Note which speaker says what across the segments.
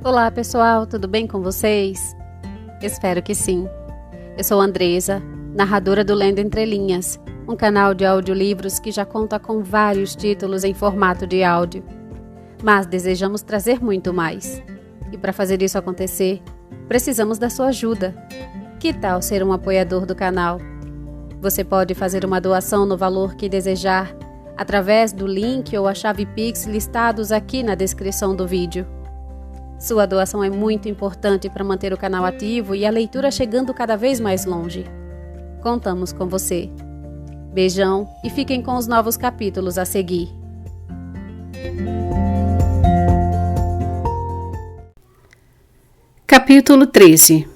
Speaker 1: Olá pessoal, tudo bem com vocês? Espero que sim. Eu sou Andresa, narradora do Lendo Entre Linhas, um canal de audiolivros que já conta com vários títulos em formato de áudio. Mas desejamos trazer muito mais. E para fazer isso acontecer, precisamos da sua ajuda. Que tal ser um apoiador do canal? Você pode fazer uma doação no valor que desejar, através do link ou a chave Pix listados aqui na descrição do vídeo. Sua doação é muito importante para manter o canal ativo e a leitura chegando cada vez mais longe. Contamos com você. Beijão e fiquem com os novos capítulos a seguir.
Speaker 2: Capítulo 13.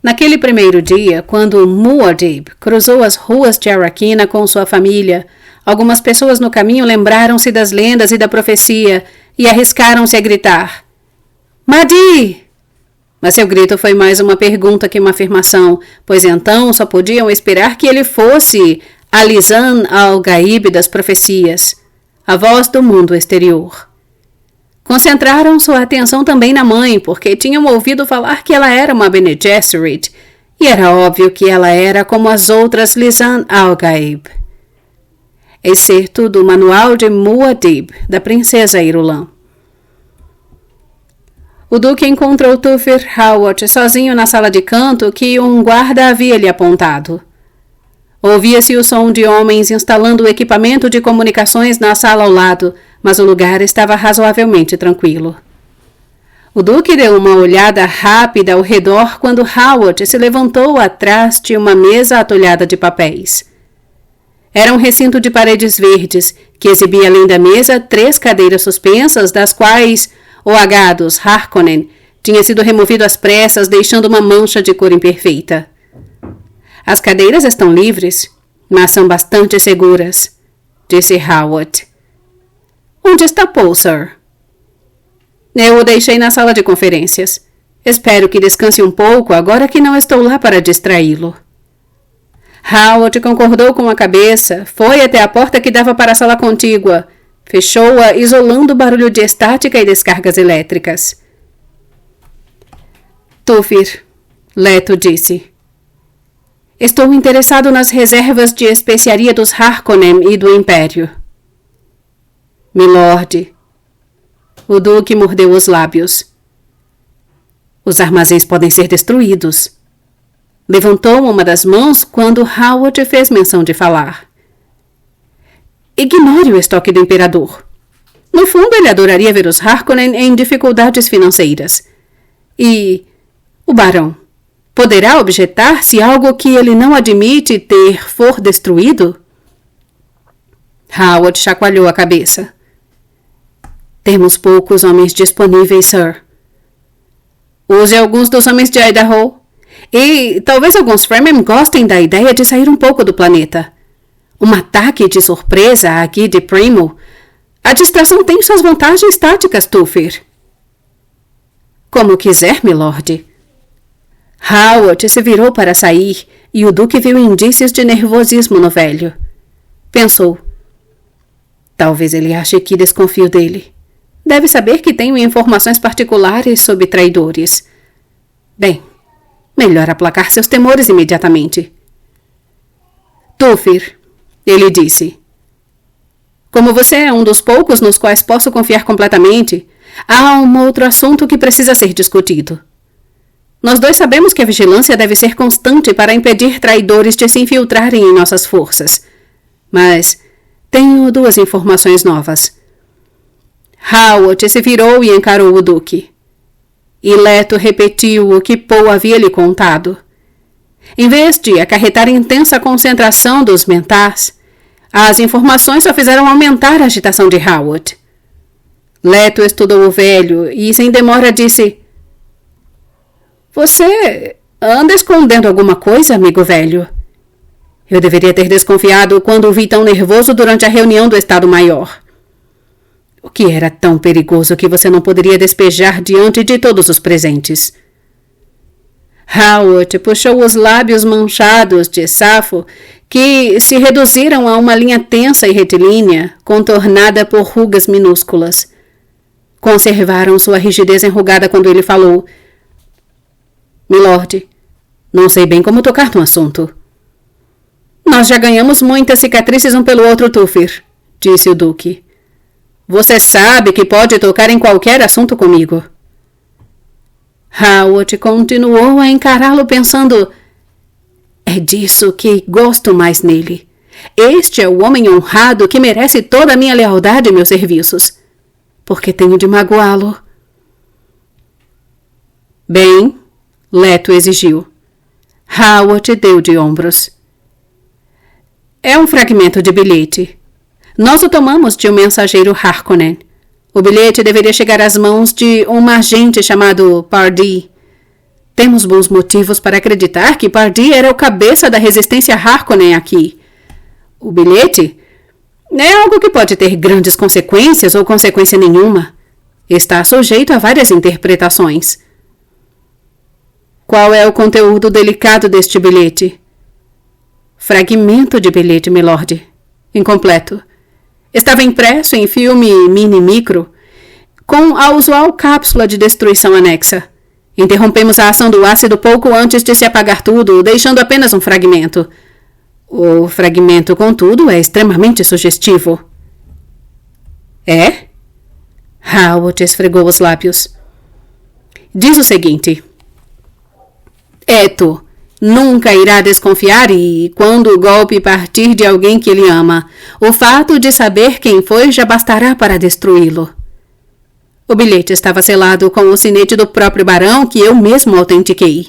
Speaker 2: Naquele primeiro dia, quando Muad'Dib cruzou as ruas de Arrakeen com sua família, algumas pessoas no caminho lembraram-se das lendas e da profecia e arriscaram-se a gritar: Mahdi! Mas seu grito foi mais uma pergunta que uma afirmação, pois então só podiam esperar que ele fosse a Lisan al-Gaib das profecias, a voz do mundo exterior. Concentraram sua atenção também na mãe, porque tinham ouvido falar que ela era uma Bene Gesserit, e era óbvio que ela era como as outras Lisan al-Gaib. Excerto do Manual de Muad'Dib, da princesa Irulan. O duque encontrou Thufir Hawat sozinho na sala de canto que um guarda havia lhe apontado. Ouvia-se o som de homens instalando o equipamento de comunicações na sala ao lado, mas o lugar estava razoavelmente tranquilo. O duque deu uma olhada rápida ao redor quando Hawat se levantou atrás de uma mesa atolhada de papéis. Era um recinto de paredes verdes, que exibia além da mesa 3 cadeiras suspensas, das quais o Agados Harkonnen tinha sido removido às pressas, deixando uma mancha de cor imperfeita. As cadeiras estão livres, mas são bastante seguras, disse Hawat. Onde está Paul, Sir? Eu o deixei na sala de conferências. Espero que descanse um pouco agora que não estou lá para distraí-lo. Hawat concordou com a cabeça, foi até a porta que dava para a sala contígua, fechou-a, isolando o barulho de estática e descargas elétricas. Thufir, Leto disse. Estou interessado nas reservas de especiaria dos Harkonnen e do Império. Milord. O duque mordeu os lábios. Os armazéns podem ser destruídos. Levantou uma das mãos quando Hawat fez menção de falar. Ignore o estoque do imperador. No fundo, ele adoraria ver os Harkonnen em dificuldades financeiras. E o barão poderá objetar se algo que ele não admite ter for destruído? Hawat chacoalhou a cabeça. Temos poucos homens disponíveis, Sir. Use alguns dos homens de Idaho. E talvez alguns Fremen gostem da ideia de sair um pouco do planeta. Um ataque de surpresa aqui de Primo. A distração tem suas vantagens táticas, Thufir. Como quiser, milord. Hawat se virou para sair e o duque viu indícios de nervosismo no velho. Pensou. Talvez ele ache que desconfio dele. Deve saber que tenho informações particulares sobre traidores. Bem, melhor aplacar seus temores imediatamente. Thufir, ele disse. Como você é um dos poucos nos quais posso confiar completamente, há um outro assunto que precisa ser discutido. Nós dois sabemos que a vigilância deve ser constante para impedir traidores de se infiltrarem em nossas forças. Mas tenho 2 informações novas. Hawat se virou e encarou o duque. E Leto repetiu o que Paul havia lhe contado. Em vez de acarretar intensa concentração dos mentás, as informações só fizeram aumentar a agitação de Hawat. Leto estudou o velho e, sem demora, disse: Você anda escondendo alguma coisa, amigo velho? Eu deveria ter desconfiado quando o vi tão nervoso durante a reunião do Estado-Maior. O que era tão perigoso que você não poderia despejar diante de todos os presentes? Hawat puxou os lábios manchados de safo que se reduziram a uma linha tensa e retilínea, contornada por rugas minúsculas. conservaram sua rigidez enrugada quando ele falou. Milord, não sei bem como tocar no assunto. Nós já ganhamos muitas cicatrizes um pelo outro, Tufir, disse o Duque. Você sabe que pode tocar em qualquer assunto comigo. Howard continuou a encará-lo pensando, é disso que gosto mais nele. Este é o homem honrado que merece toda a minha lealdade e meus serviços. Porque tenho de magoá-lo. Bem, Leto exigiu. Howard deu de ombros. É um fragmento de bilhete. Nós o tomamos de um mensageiro Harkonnen. O bilhete deveria chegar às mãos de um agente chamado Pardee. Temos bons motivos para acreditar que Pardee era o cabeça da resistência Harkonnen aqui. O bilhete é algo que pode ter grandes consequências ou consequência nenhuma. Está sujeito a várias interpretações. Qual é o conteúdo delicado deste bilhete? Fragmento de bilhete, milord. Incompleto. Estava impresso em filme mini-micro, com a usual cápsula de destruição anexa. Interrompemos a ação do ácido pouco antes de se apagar tudo, deixando apenas um fragmento. O fragmento, contudo, é extremamente sugestivo. É? Howard esfregou os lábios. Diz o seguinte. Eto nunca irá desconfiar e, quando o golpe partir de alguém que ele ama, o fato de saber quem foi já bastará para destruí-lo. O bilhete estava selado com o sinete do próprio barão que eu mesmo autentiquei.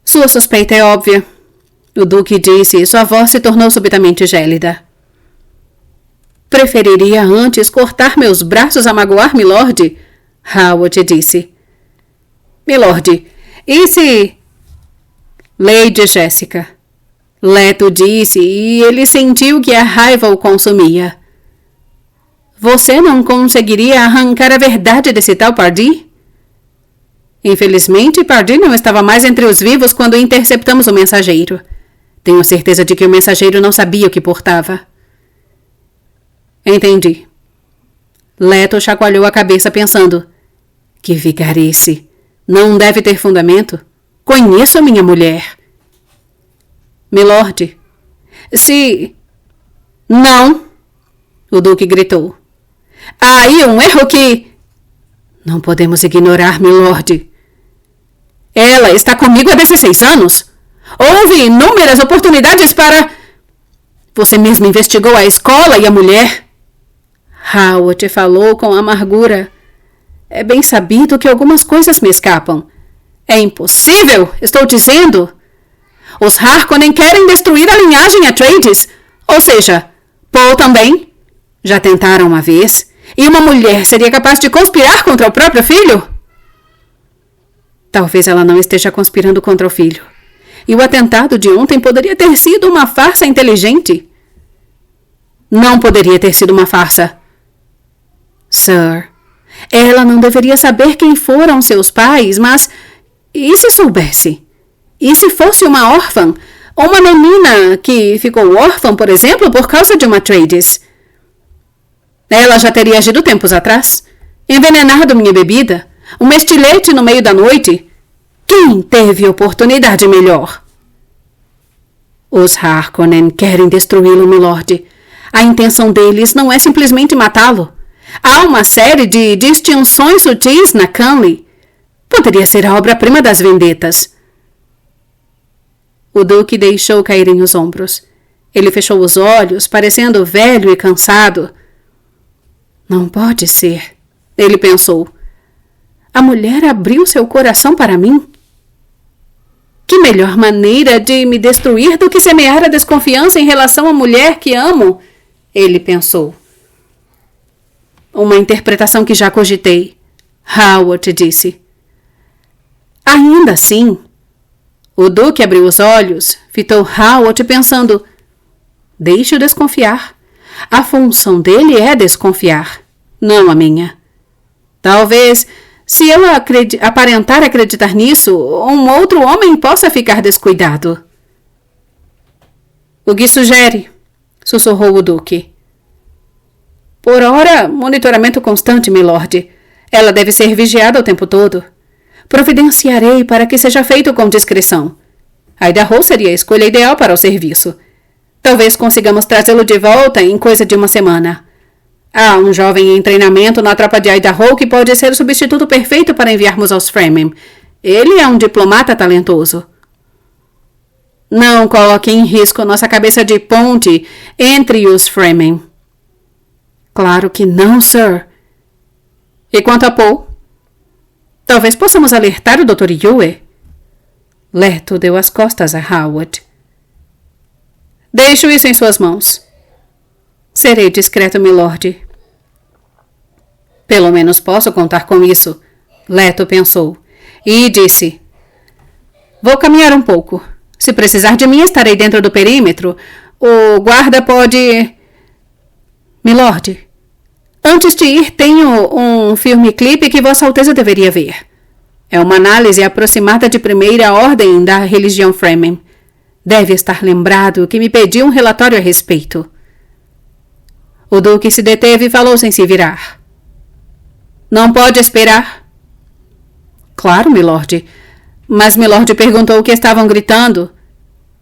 Speaker 2: Sua suspeita é óbvia, o Duque disse e sua voz se tornou subitamente gélida. Preferiria antes cortar meus braços a magoar, milord? Howard disse. Milord, e se... Lady Jéssica. Leto disse e ele sentiu que a raiva o consumia. Você não conseguiria arrancar a verdade desse tal Pardee? Infelizmente, Pardee não estava mais entre os vivos quando interceptamos o mensageiro. Tenho certeza de que o mensageiro não sabia o que portava. Entendi. Leto chacoalhou a cabeça pensando. Que vigarice. Não deve ter fundamento. Conheço a minha mulher. Milord. Se... Não. O Duque gritou. Há aí um erro que... Não podemos ignorar, milord. Ela está comigo há 16 anos. Houve inúmeras oportunidades para... Você mesmo investigou a escola e a mulher. Howard falou com amargura. É bem sabido que algumas coisas me escapam. É impossível, estou dizendo. Os Harkonnen querem destruir a linhagem Atreides. Ou seja, Paul também. Já tentaram uma vez. E uma mulher seria capaz de conspirar contra o próprio filho? Talvez ela não esteja conspirando contra o filho. E o atentado de ontem poderia ter sido uma farsa inteligente. Não poderia ter sido uma farsa. Sir, ela não deveria saber quem foram seus pais, mas... E se soubesse? E se fosse uma órfã? Ou uma menina que ficou órfã, por exemplo, por causa de uma Atreides? Ela já teria agido tempos atrás. Envenenado minha bebida. Um estilete no meio da noite. Quem teve oportunidade melhor? Os Harkonnen querem destruí-lo, milord. A intenção deles não é simplesmente matá-lo. Há uma série de distinções sutis na Canley. Poderia ser a obra-prima das vendetas. O Duque deixou caírem os ombros. Ele fechou os olhos, parecendo velho e cansado. Não pode ser, ele pensou. A mulher abriu seu coração para mim? Que melhor maneira de me destruir do que semear a desconfiança em relação à mulher que amo? Ele pensou. Uma interpretação que já cogitei. Howard disse. Ainda assim... O Duque abriu os olhos, fitou Howard pensando... Deixe-o desconfiar. A função dele é desconfiar, não a minha. Talvez, se eu aparentar acreditar nisso, um outro homem possa ficar descuidado. O que sugere? Sussurrou o Duque. Por ora, monitoramento constante, milord. Ela deve ser vigiada o tempo todo. Providenciarei para que seja feito com discrição. Idaho seria a escolha ideal para o serviço. Talvez consigamos trazê-lo de volta em coisa de uma semana. Há um jovem em treinamento na tropa de Idaho que pode ser o substituto perfeito para enviarmos aos Fremen. Ele é um diplomata talentoso. Não coloque em risco nossa cabeça de ponte entre os Fremen. Claro que não, sir. E quanto a Paul? Talvez possamos alertar o Dr. Yue. Leto deu as costas a Howard. Deixo isso em suas mãos. Serei discreto, milord. Pelo menos posso contar com isso, Leto pensou. E disse: Vou caminhar um pouco. Se precisar de mim, estarei dentro do perímetro. O guarda pode... Milord, antes de ir, tenho um filme clipe que Vossa Alteza deveria ver. É uma análise aproximada de primeira ordem da religião Fremen. Deve estar lembrado que me pediu um relatório a respeito. O duque se deteve e falou sem se virar. Não pode esperar? Claro, milord. Mas milord perguntou o que estavam gritando.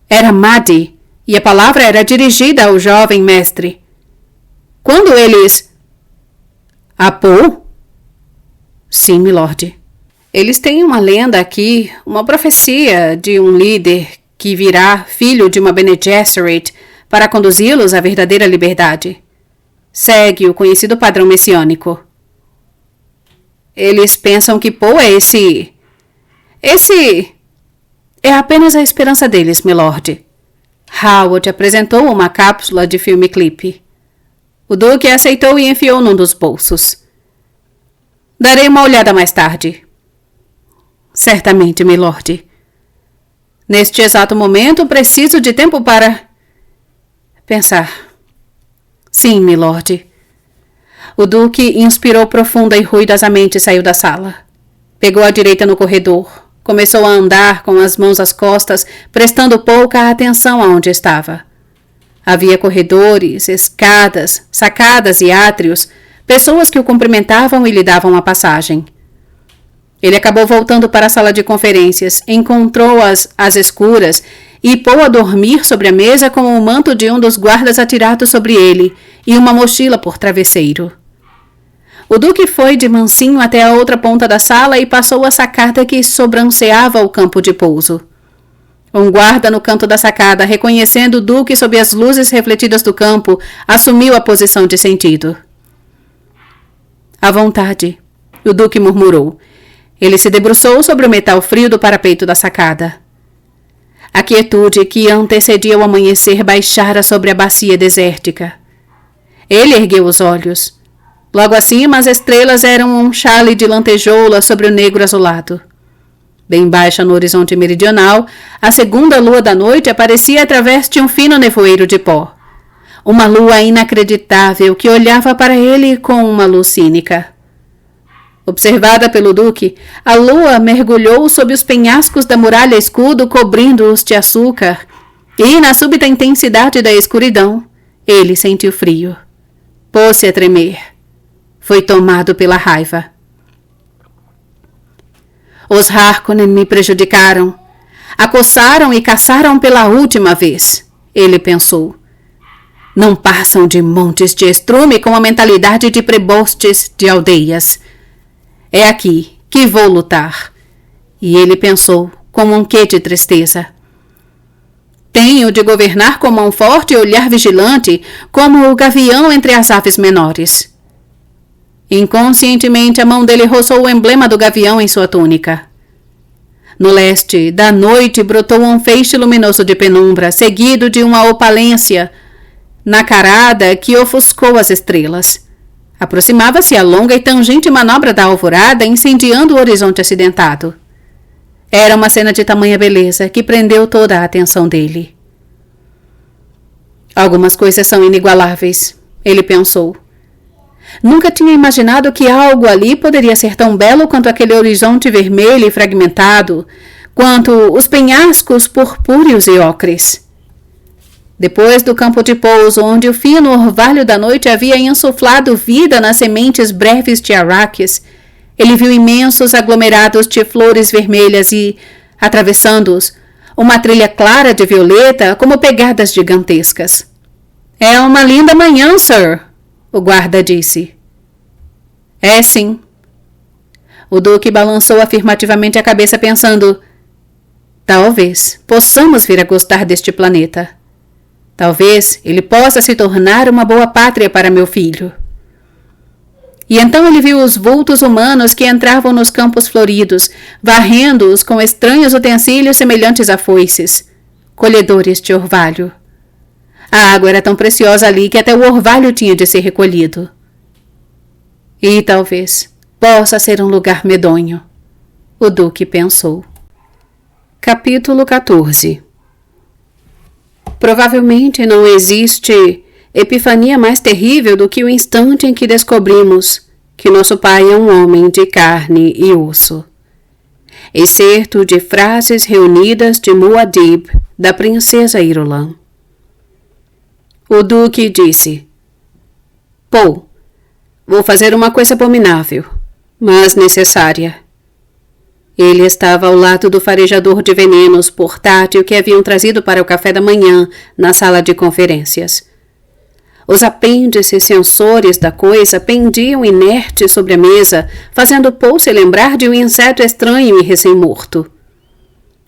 Speaker 2: Era Maddie, e a palavra era dirigida ao jovem mestre. Quando eles... A Paul? Sim, milord. Eles têm uma lenda aqui, uma profecia de um líder que virá filho de uma Bene Gesserit para conduzi-los à verdadeira liberdade. Segue o conhecido padrão messiânico. Eles pensam que Paul é esse é apenas a esperança deles, milord. Howard apresentou uma cápsula de filme clipe. O duque aceitou e enfiou num dos bolsos. Darei uma olhada mais tarde. Certamente, milord. Neste exato momento, preciso de tempo para... pensar. Sim, milord. O duque inspirou profunda e ruidosamente e saiu da sala. Pegou à direita no corredor. Começou a andar com as mãos às costas, prestando pouca atenção aonde estava. Havia corredores, escadas, sacadas e átrios, pessoas que o cumprimentavam e lhe davam a passagem. Ele acabou voltando para a sala de conferências, encontrou-as às escuras e pôs a dormir sobre a mesa com o manto de um dos guardas atirado sobre ele e uma mochila por travesseiro. O duque foi de mansinho até a outra ponta da sala e passou a sacada que sobranceava o campo de pouso. Um guarda no canto da sacada, reconhecendo o duque sob as luzes refletidas do campo, assumiu a posição de sentido. À vontade, o duque murmurou. Ele se debruçou sobre o metal frio do parapeito da sacada. A quietude que antecedia o amanhecer baixara sobre a bacia desértica. Ele ergueu os olhos. Logo acima, as estrelas eram um chale de lantejoula sobre o negro azulado. Bem baixa no horizonte meridional, a segunda lua da noite aparecia através de um fino nevoeiro de pó. Uma lua inacreditável que olhava para ele com uma luz cínica. Observada pelo duque, a lua mergulhou sob os penhascos da muralha escudo cobrindo-os de açúcar, e, na súbita intensidade da escuridão, ele sentiu frio. Pôs-se a tremer. Foi tomado pela raiva. Os Harkonnen me prejudicaram. Acossaram e caçaram pela última vez, ele pensou. Não passam de montes de estrume com a mentalidade de prebostes de aldeias. É aqui que vou lutar. E ele pensou, com um quê de tristeza. Tenho de governar com mão forte e olhar vigilante, como o gavião entre as aves menores. Inconscientemente, a mão dele roçou o emblema do gavião em sua túnica. No leste, da noite, brotou um feixe luminoso de penumbra, seguido de uma opalência nacarada que ofuscou as estrelas. Aproximava-se a longa e tangente manobra da alvorada, incendiando o horizonte acidentado. Era uma cena de tamanha beleza que prendeu toda a atenção dele. Algumas coisas são inigualáveis, ele pensou. Nunca tinha imaginado que algo ali poderia ser tão belo quanto aquele horizonte vermelho e fragmentado, quanto os penhascos purpúreos e ocres. Depois do campo de pouso, onde o fino orvalho da noite havia insuflado vida nas sementes breves de araques, ele viu imensos aglomerados de flores vermelhas e, atravessando-os, uma trilha clara de violeta como pegadas gigantescas. É uma linda manhã, sir, o guarda disse. É sim. O duque balançou afirmativamente a cabeça pensando, talvez possamos vir a gostar deste planeta. Talvez ele possa se tornar uma boa pátria para meu filho. E então ele viu os vultos humanos que entravam nos campos floridos, varrendo-os com estranhos utensílios semelhantes a foices, colhedores de orvalho. A água era tão preciosa ali que até o orvalho tinha de ser recolhido. E talvez possa ser um lugar medonho, o duque pensou. Capítulo 14. Provavelmente não existe epifania mais terrível do que o instante em que descobrimos que nosso pai é um homem de carne e osso. Excerto de frases reunidas de Muad'Dib, da princesa Irulan. O duque disse, Paul, vou fazer uma coisa abominável, mas necessária. Ele estava ao lado do farejador de venenos portátil que haviam trazido para o café da manhã na sala de conferências. Os apêndices sensores da coisa pendiam inertes sobre a mesa, fazendo Paul se lembrar de um inseto estranho e recém-morto.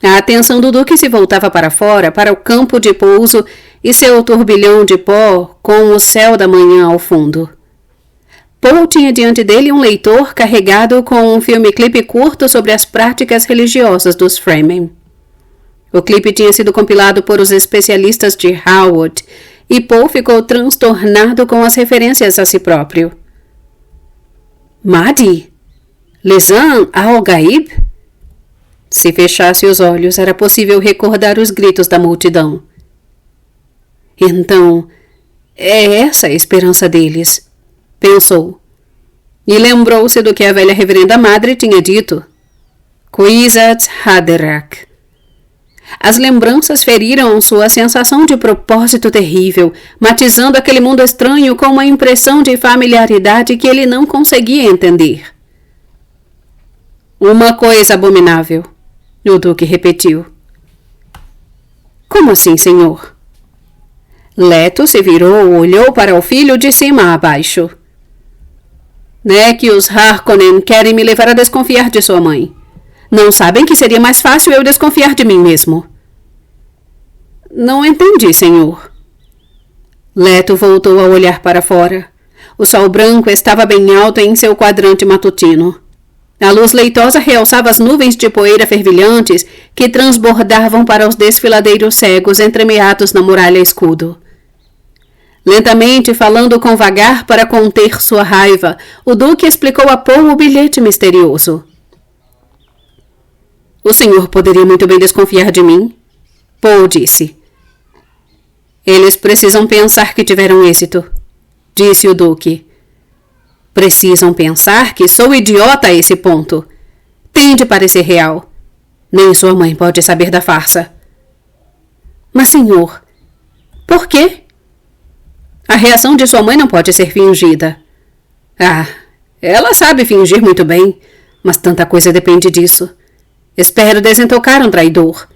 Speaker 2: A atenção do duque se voltava para fora, para o campo de pouso e seu turbilhão de pó com o céu da manhã ao fundo. Paul tinha diante dele um leitor carregado com um filme-clipe curto sobre as práticas religiosas dos Fremen. O clipe tinha sido compilado por os especialistas de Howard e Paul ficou transtornado com as referências a si próprio. Mahdi? Lisan al-Gaib? Se fechasse os olhos, era possível recordar os gritos da multidão. Então, é essa a esperança deles, pensou. E lembrou-se do que a velha reverenda madre tinha dito. Kwisatz Haderach. As lembranças feriram sua sensação de propósito terrível, matizando aquele mundo estranho com uma impressão de familiaridade que ele não conseguia entender. Uma coisa abominável, o duque repetiu. Como assim, senhor? Leto se virou e olhou para o filho de cima a baixo. É que os Harkonnen querem me levar a desconfiar de sua mãe. Não sabem que seria mais fácil eu desconfiar de mim mesmo. Não entendi, senhor. Leto voltou a olhar para fora. O sol branco estava bem alto em seu quadrante matutino. A luz leitosa realçava as nuvens de poeira fervilhantes que transbordavam para os desfiladeiros cegos entremeados na muralha escudo. Lentamente, falando com vagar para conter sua raiva, o duque explicou a Paul o bilhete misterioso. O senhor poderia muito bem desconfiar de mim, Paul disse. Eles precisam pensar que tiveram êxito, disse o duque. Precisam pensar que sou idiota a esse ponto. Tem de parecer real. Nem sua mãe pode saber da farsa. Mas, senhor, por quê? A reação de sua mãe não pode ser fingida. Ah, ela sabe fingir muito bem, mas tanta coisa depende disso. Espero desentocar um traidor.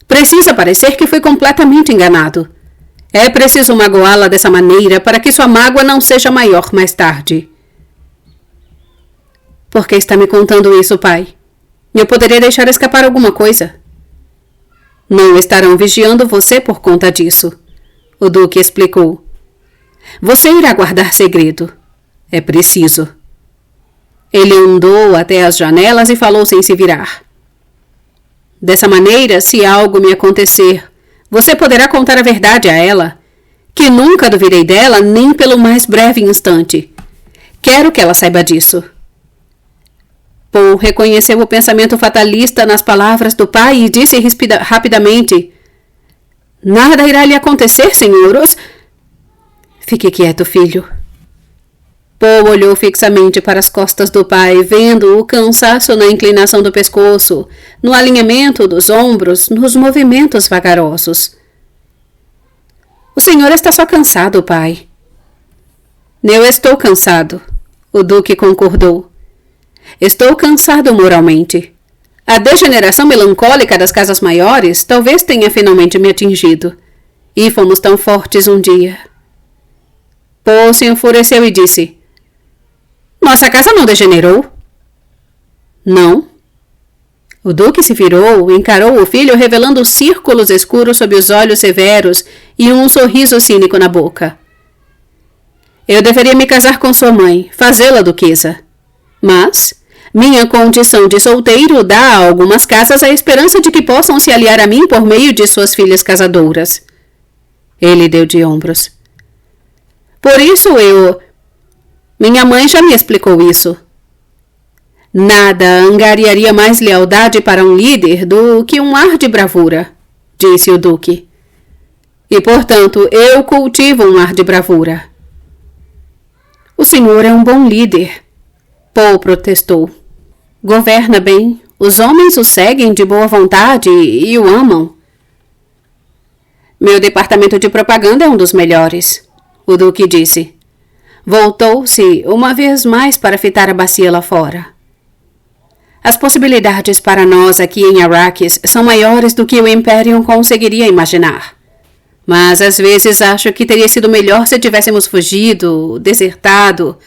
Speaker 2: Precisa parecer que foi completamente enganado. É preciso magoá-la dessa maneira para que sua mágoa não seja maior mais tarde. Por que está me contando isso, pai? Eu poderia deixar escapar alguma coisa. Não estarão vigiando você por conta disso, o duque explicou. Você irá guardar segredo. É preciso. Ele andou até as janelas e falou sem se virar. Dessa maneira, se algo me acontecer, você poderá contar a verdade a ela, que nunca duvidei dela nem pelo mais breve instante. Quero que ela saiba disso. Paul reconheceu o pensamento fatalista nas palavras do pai e disse rapidamente: Nada irá lhe acontecer, senhoros. Fique quieto, filho. Paul olhou fixamente para as costas do pai, vendo o cansaço na inclinação do pescoço, no alinhamento dos ombros, nos movimentos vagarosos. senhor está só cansado, pai. Eu estou cansado, o Duque concordou. Estou cansado moralmente. A degeneração melancólica das casas maiores talvez tenha finalmente me atingido. E fomos tão fortes um dia. Paul se enfureceu e disse: Nossa casa não degenerou? Não. O Duque se virou, encarou o filho, revelando círculos escuros sob os olhos severos e um sorriso cínico na boca. Eu deveria me casar com sua mãe, fazê-la duquesa. Mas minha condição de solteiro dá a algumas casas a esperança de que possam se aliar a mim por meio de suas filhas casadoras. Ele deu de ombros. Por isso Minha mãe já me explicou isso. Nada angariaria mais lealdade para um líder do que um ar de bravura, disse o Duque. E, portanto, eu cultivo um ar de bravura. O senhor é um bom líder, Paul protestou. Governa bem, os homens o seguem de boa vontade e o amam. Meu departamento de propaganda é um dos melhores, o Duque disse. Voltou-se uma vez mais para fitar a bacia lá fora. As possibilidades para nós aqui em Arrakis são maiores do que o Imperium conseguiria imaginar. Mas às vezes acho que teria sido melhor se tivéssemos fugido, desertado.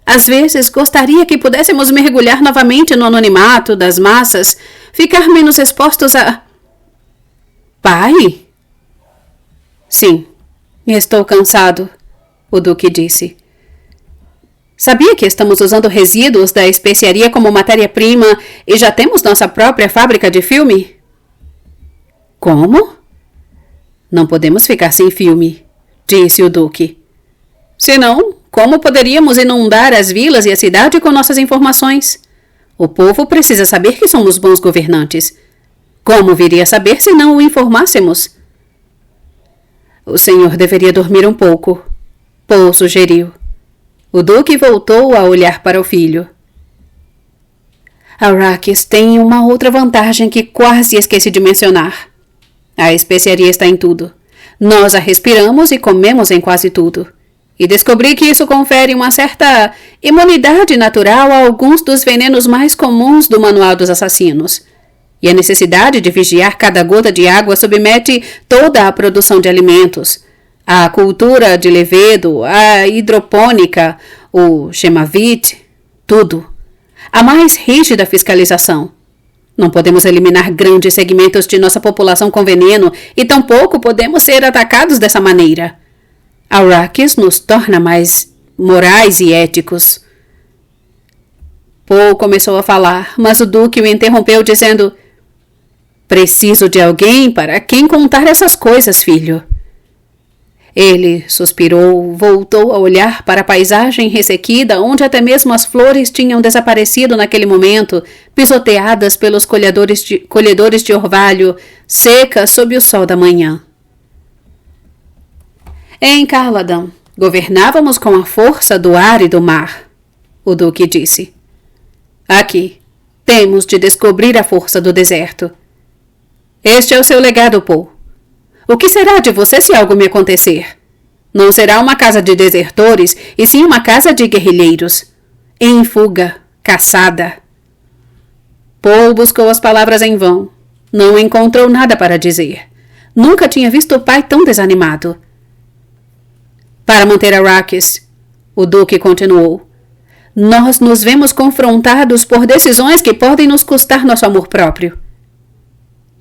Speaker 2: Às vezes gostaria que pudéssemos mergulhar novamente no anonimato das massas, ficar menos expostos a... Pai? Sim, estou cansado, o Duque disse. Sabia que estamos usando resíduos da especiaria como matéria-prima e já temos nossa própria fábrica de filme? Como? Não podemos ficar sem filme, disse o Duque. Senão, como poderíamos inundar as vilas e a cidade com nossas informações? O povo precisa saber que somos bons governantes. Como viria a saber se não o informássemos? O senhor deveria dormir um pouco, Paul sugeriu. O Duque voltou a olhar para o filho. Arrakis tem uma outra vantagem que quase esqueci de mencionar. A especiaria está em tudo. Nós a respiramos e comemos em quase tudo. E descobri que isso confere uma certa imunidade natural a alguns dos venenos mais comuns do Manual dos Assassinos. E a necessidade de vigiar cada gota de água submete toda a produção de alimentos. A cultura de levedo, a hidropônica, o Shemavit, tudo. A mais rígida fiscalização. Não podemos eliminar grandes segmentos de nossa população com veneno e tampouco podemos ser atacados dessa maneira. Arrakis nos torna mais morais e éticos. Paul começou a falar, mas o Duque o interrompeu dizendo: Preciso de alguém para quem contar essas coisas, filho. Ele suspirou, voltou a olhar para a paisagem ressequida, onde até mesmo as flores tinham desaparecido naquele momento, pisoteadas pelos colhedores de orvalho, secas sob o sol da manhã. Em Caladan, governávamos com a força do ar e do mar, o Duque disse. Aqui, temos de descobrir a força do deserto. Este é o seu legado, Paul. O que será de você se algo me acontecer? Não será uma casa de desertores, e sim uma casa de guerrilheiros. Em fuga, caçada. Paul buscou as palavras em vão. Não encontrou nada para dizer. Nunca tinha visto o pai tão desanimado. Para manter Arrakis, o Duque continuou, nós nos vemos confrontados por decisões que podem nos custar nosso amor próprio.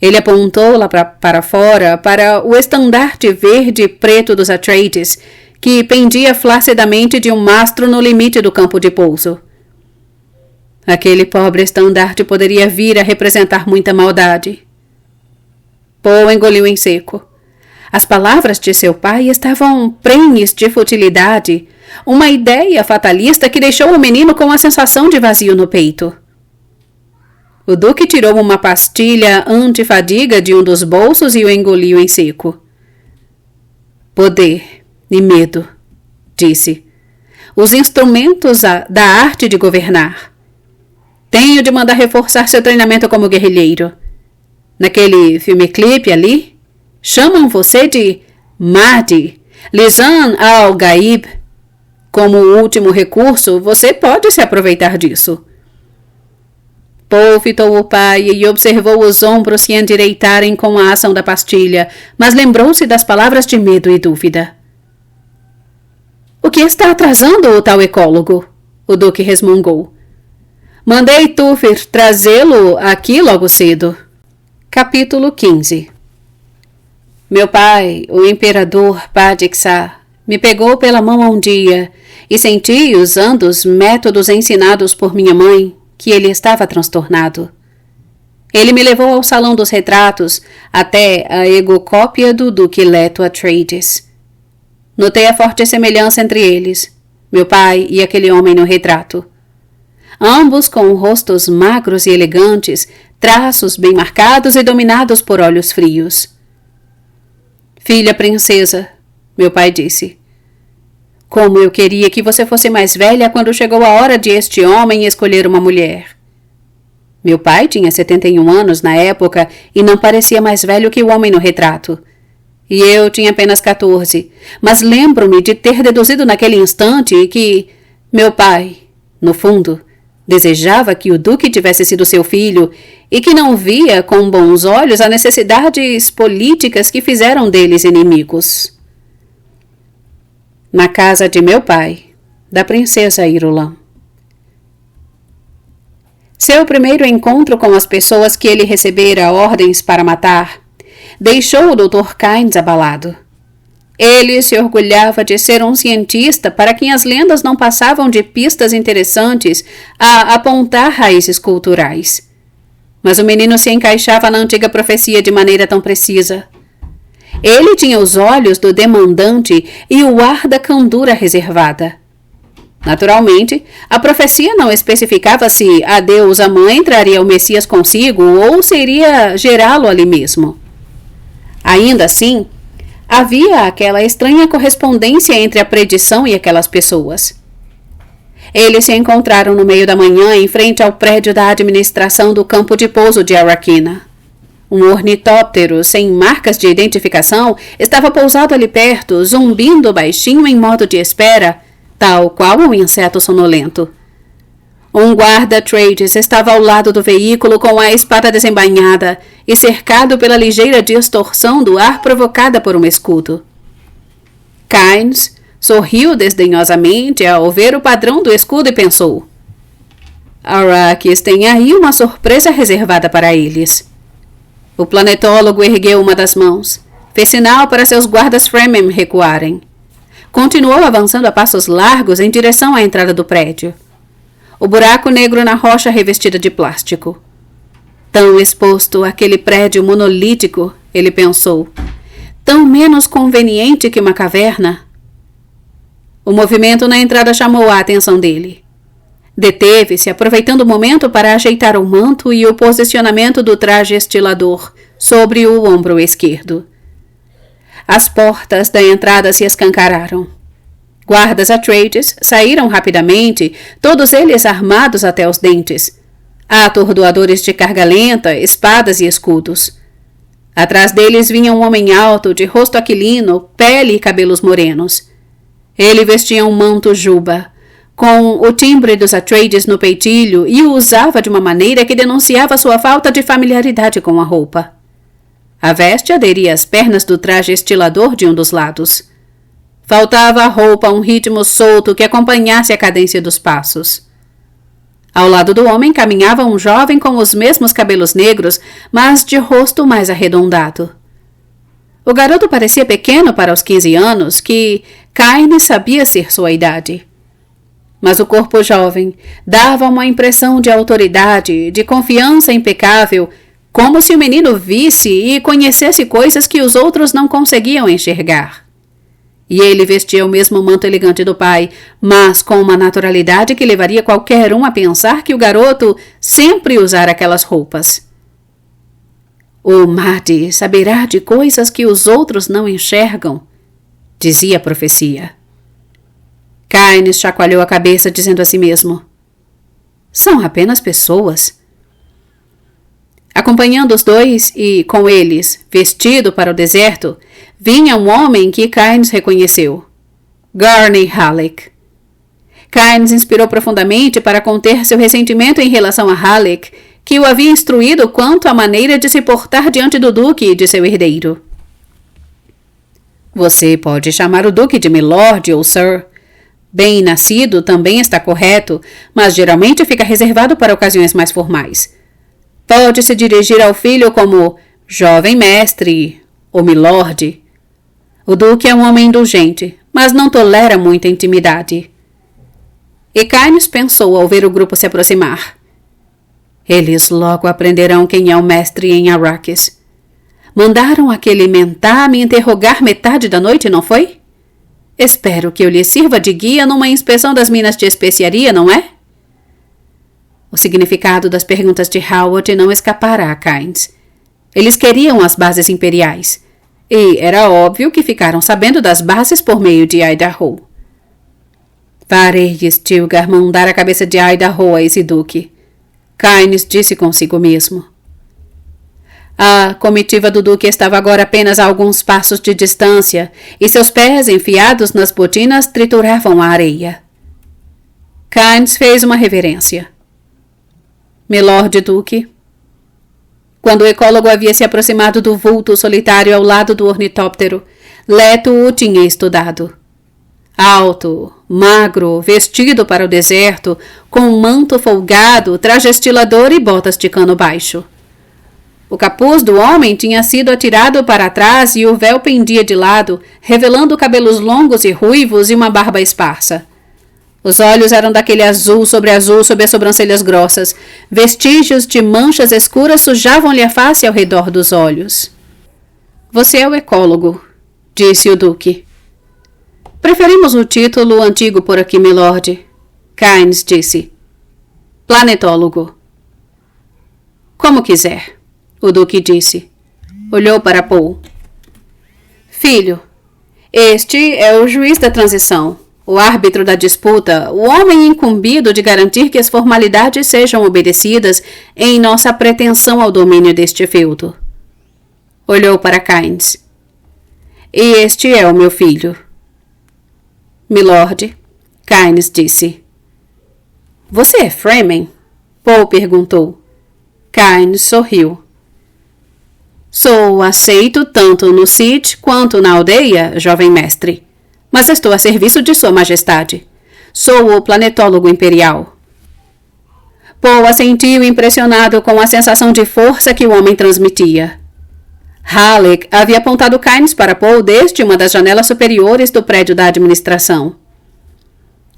Speaker 2: Ele apontou lá para fora, para o estandarte verde e preto dos Atreides, que pendia flaccidamente de um mastro no limite do campo de pouso. Aquele pobre estandarte poderia vir a representar muita maldade. Paul engoliu em seco. As palavras de seu pai estavam prenhes de futilidade, uma ideia fatalista que deixou o menino com a sensação de vazio no peito. O Duque tirou uma pastilha antifadiga de um dos bolsos e o engoliu em seco. Poder e medo, disse. Os instrumentos da arte de governar. Tenho de mandar reforçar seu treinamento como guerrilheiro. Naquele filme-clipe ali, chamam você de Mahdi, Lisan al-Gaib. Como último recurso, você pode se aproveitar disso. Paul fitou o pai e observou os ombros se endireitarem com a ação da pastilha, mas lembrou-se das palavras de medo e dúvida. O que está atrasando o tal ecólogo? O Duque resmungou. Mandei Tufir trazê-lo aqui logo cedo. Capítulo 15. Meu pai, o imperador Padiksa, me pegou pela mão um dia e senti, usando os métodos ensinados por minha mãe, que ele estava transtornado. Ele me levou ao salão dos retratos, até a egocópia do Duque Leto Atreides. Notei a forte semelhança entre eles, meu pai e aquele homem no retrato. Ambos com rostos magros e elegantes, traços bem marcados e dominados por olhos frios. Filha princesa, meu pai disse. Como eu queria que você fosse mais velha quando chegou a hora de este homem escolher uma mulher. Meu pai tinha 71 anos na época e não parecia mais velho que o homem no retrato. E eu tinha apenas 14, mas lembro-me de ter deduzido naquele instante que meu pai, no fundo, desejava que o Duque tivesse sido seu filho e que não via com bons olhos as necessidades políticas que fizeram deles inimigos. Na casa de meu pai, da princesa Irulan. Seu primeiro encontro com as pessoas que ele recebera ordens para matar deixou o Dr. Kynes abalado. Ele se orgulhava de ser um cientista para quem as lendas não passavam de pistas interessantes a apontar raízes culturais. Mas o menino se encaixava na antiga profecia de maneira tão precisa. Ele tinha os olhos do demandante e o ar da candura reservada. Naturalmente, a profecia não especificava se a deusa mãe traria o Messias consigo ou se iria gerá-lo ali mesmo. Ainda assim, havia aquela estranha correspondência entre a predição e aquelas pessoas. Eles se encontraram no meio da manhã em frente ao prédio da administração do campo de pouso de Arrakina. Um ornitóptero sem marcas de identificação estava pousado ali perto, zumbindo baixinho em modo de espera, tal qual um inseto sonolento. Um guarda Atreides estava ao lado do veículo com a espada desembainhada e cercado pela ligeira distorção do ar provocada por um escudo. Kynes sorriu desdenhosamente ao ver o padrão do escudo e pensou: Arrakis tem aí uma surpresa reservada para eles. O planetólogo ergueu uma das mãos, fez sinal para seus guardas Fremen recuarem. Continuou avançando a passos largos em direção à entrada do prédio. O buraco negro na rocha revestida de plástico. Tão exposto àquele prédio monolítico, ele pensou, tão menos conveniente que uma caverna. O movimento na entrada chamou a atenção dele. Deteve-se, aproveitando o momento para ajeitar o manto e o posicionamento do traje estilador sobre o ombro esquerdo. As portas da entrada se escancararam. Guardas Atreides saíram rapidamente, todos eles armados até os dentes. Atordoadores de carga lenta, espadas e escudos. Atrás deles vinha um homem alto, de rosto aquilino, pele e cabelos morenos. Ele vestia um manto juba, com o timbre dos Atreides no peitilho, e o usava de uma maneira que denunciava sua falta de familiaridade com a roupa. A veste aderia às pernas do traje estilador de um dos lados. Faltava à roupa um ritmo solto que acompanhasse a cadência dos passos. Ao lado do homem caminhava um jovem com os mesmos cabelos negros, mas de rosto mais arredondado. O garoto parecia pequeno para os 15 anos, que Kynes sabia ser sua idade. Mas o corpo jovem dava uma impressão de autoridade, de confiança impecável, como se o menino visse e conhecesse coisas que os outros não conseguiam enxergar. E ele vestia o mesmo manto elegante do pai, mas com uma naturalidade que levaria qualquer um a pensar que o garoto sempre usara aquelas roupas. O Mahdi saberá de coisas que os outros não enxergam, dizia a profecia. Kynes chacoalhou a cabeça, dizendo a si mesmo: são apenas pessoas. Acompanhando os dois e, com eles, vestido para o deserto, vinha um homem que Kynes reconheceu. Gurney Halleck. Kynes inspirou profundamente para conter seu ressentimento em relação a Halleck, que o havia instruído quanto à maneira de se portar diante do duque e de seu herdeiro. Você pode chamar o duque de milord ou sir. Bem-nascido também está correto, mas geralmente fica reservado para ocasiões mais formais. Pode-se dirigir ao filho como jovem mestre ou milord. O duque é um homem indulgente, mas não tolera muita intimidade. E Kynes pensou ao ver o grupo se aproximar. Eles logo aprenderão quem é o mestre em Arrakis. Mandaram aquele mentar me interrogar metade da noite, não foi? Espero que eu lhe sirva de guia numa inspeção das minas de especiaria, não é? O significado das perguntas de Howard não escapara a Kynes. Eles queriam as bases imperiais. E era óbvio que ficaram sabendo das bases por meio de Idaho. Farei Stilgar mandar a cabeça de Idaho a esse duque. Kynes disse consigo mesmo. A comitiva do duque estava agora apenas a alguns passos de distância e seus pés enfiados nas botinas trituravam a areia. Kynes fez uma reverência. Milord Duque. Quando o ecólogo havia se aproximado do vulto solitário ao lado do ornitóptero, Leto o tinha estudado. Alto, magro, vestido para o deserto, com um manto folgado, traje estilador e botas de cano baixo. O capuz do homem tinha sido atirado para trás e o véu pendia de lado, revelando cabelos longos e ruivos e uma barba esparsa. Os olhos eram daquele azul sob as sobrancelhas grossas. Vestígios de manchas escuras sujavam-lhe a face ao redor dos olhos. Você é o ecólogo, disse o duque. Preferimos o título antigo por aqui, milord, Kynes disse. Planetólogo. Como quiser, o duque disse. Olhou para Paul. Filho, este é o juiz da transição, o árbitro da disputa, o homem incumbido de garantir que as formalidades sejam obedecidas em nossa pretensão ao domínio deste feudo. Olhou para Kynes. E este é o meu filho. Milord, Kynes disse. Você é Fremen? Paul perguntou. Kynes sorriu. Sou aceito tanto no Cid quanto na aldeia, jovem mestre. Mas estou a serviço de Sua Majestade. Sou o planetólogo imperial. Paul assentiu impressionado com a sensação de força que o homem transmitia. Halleck havia apontado Kynes para Paul desde uma das janelas superiores do prédio da administração.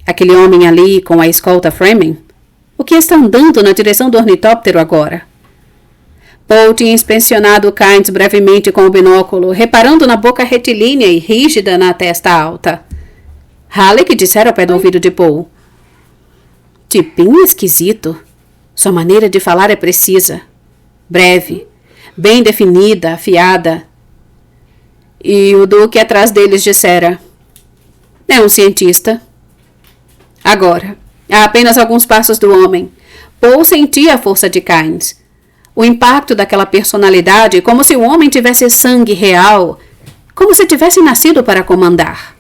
Speaker 2: Aquele homem ali com a escolta Fremen? O que está andando na direção do ornitóptero agora? Paul tinha inspecionado Kynes brevemente com o binóculo, reparando na boca retilínea e rígida na testa alta. Halleck dissera ao pé do ouvido de Paul. Tipinho esquisito. Sua maneira de falar é precisa. Breve. Bem definida, afiada. E o duque atrás deles dissera. É um cientista. Agora, a apenas alguns passos do homem, Paul sentia a força de Kynes. O impacto daquela personalidade, como se o homem tivesse sangue real, como se tivesse nascido para comandar.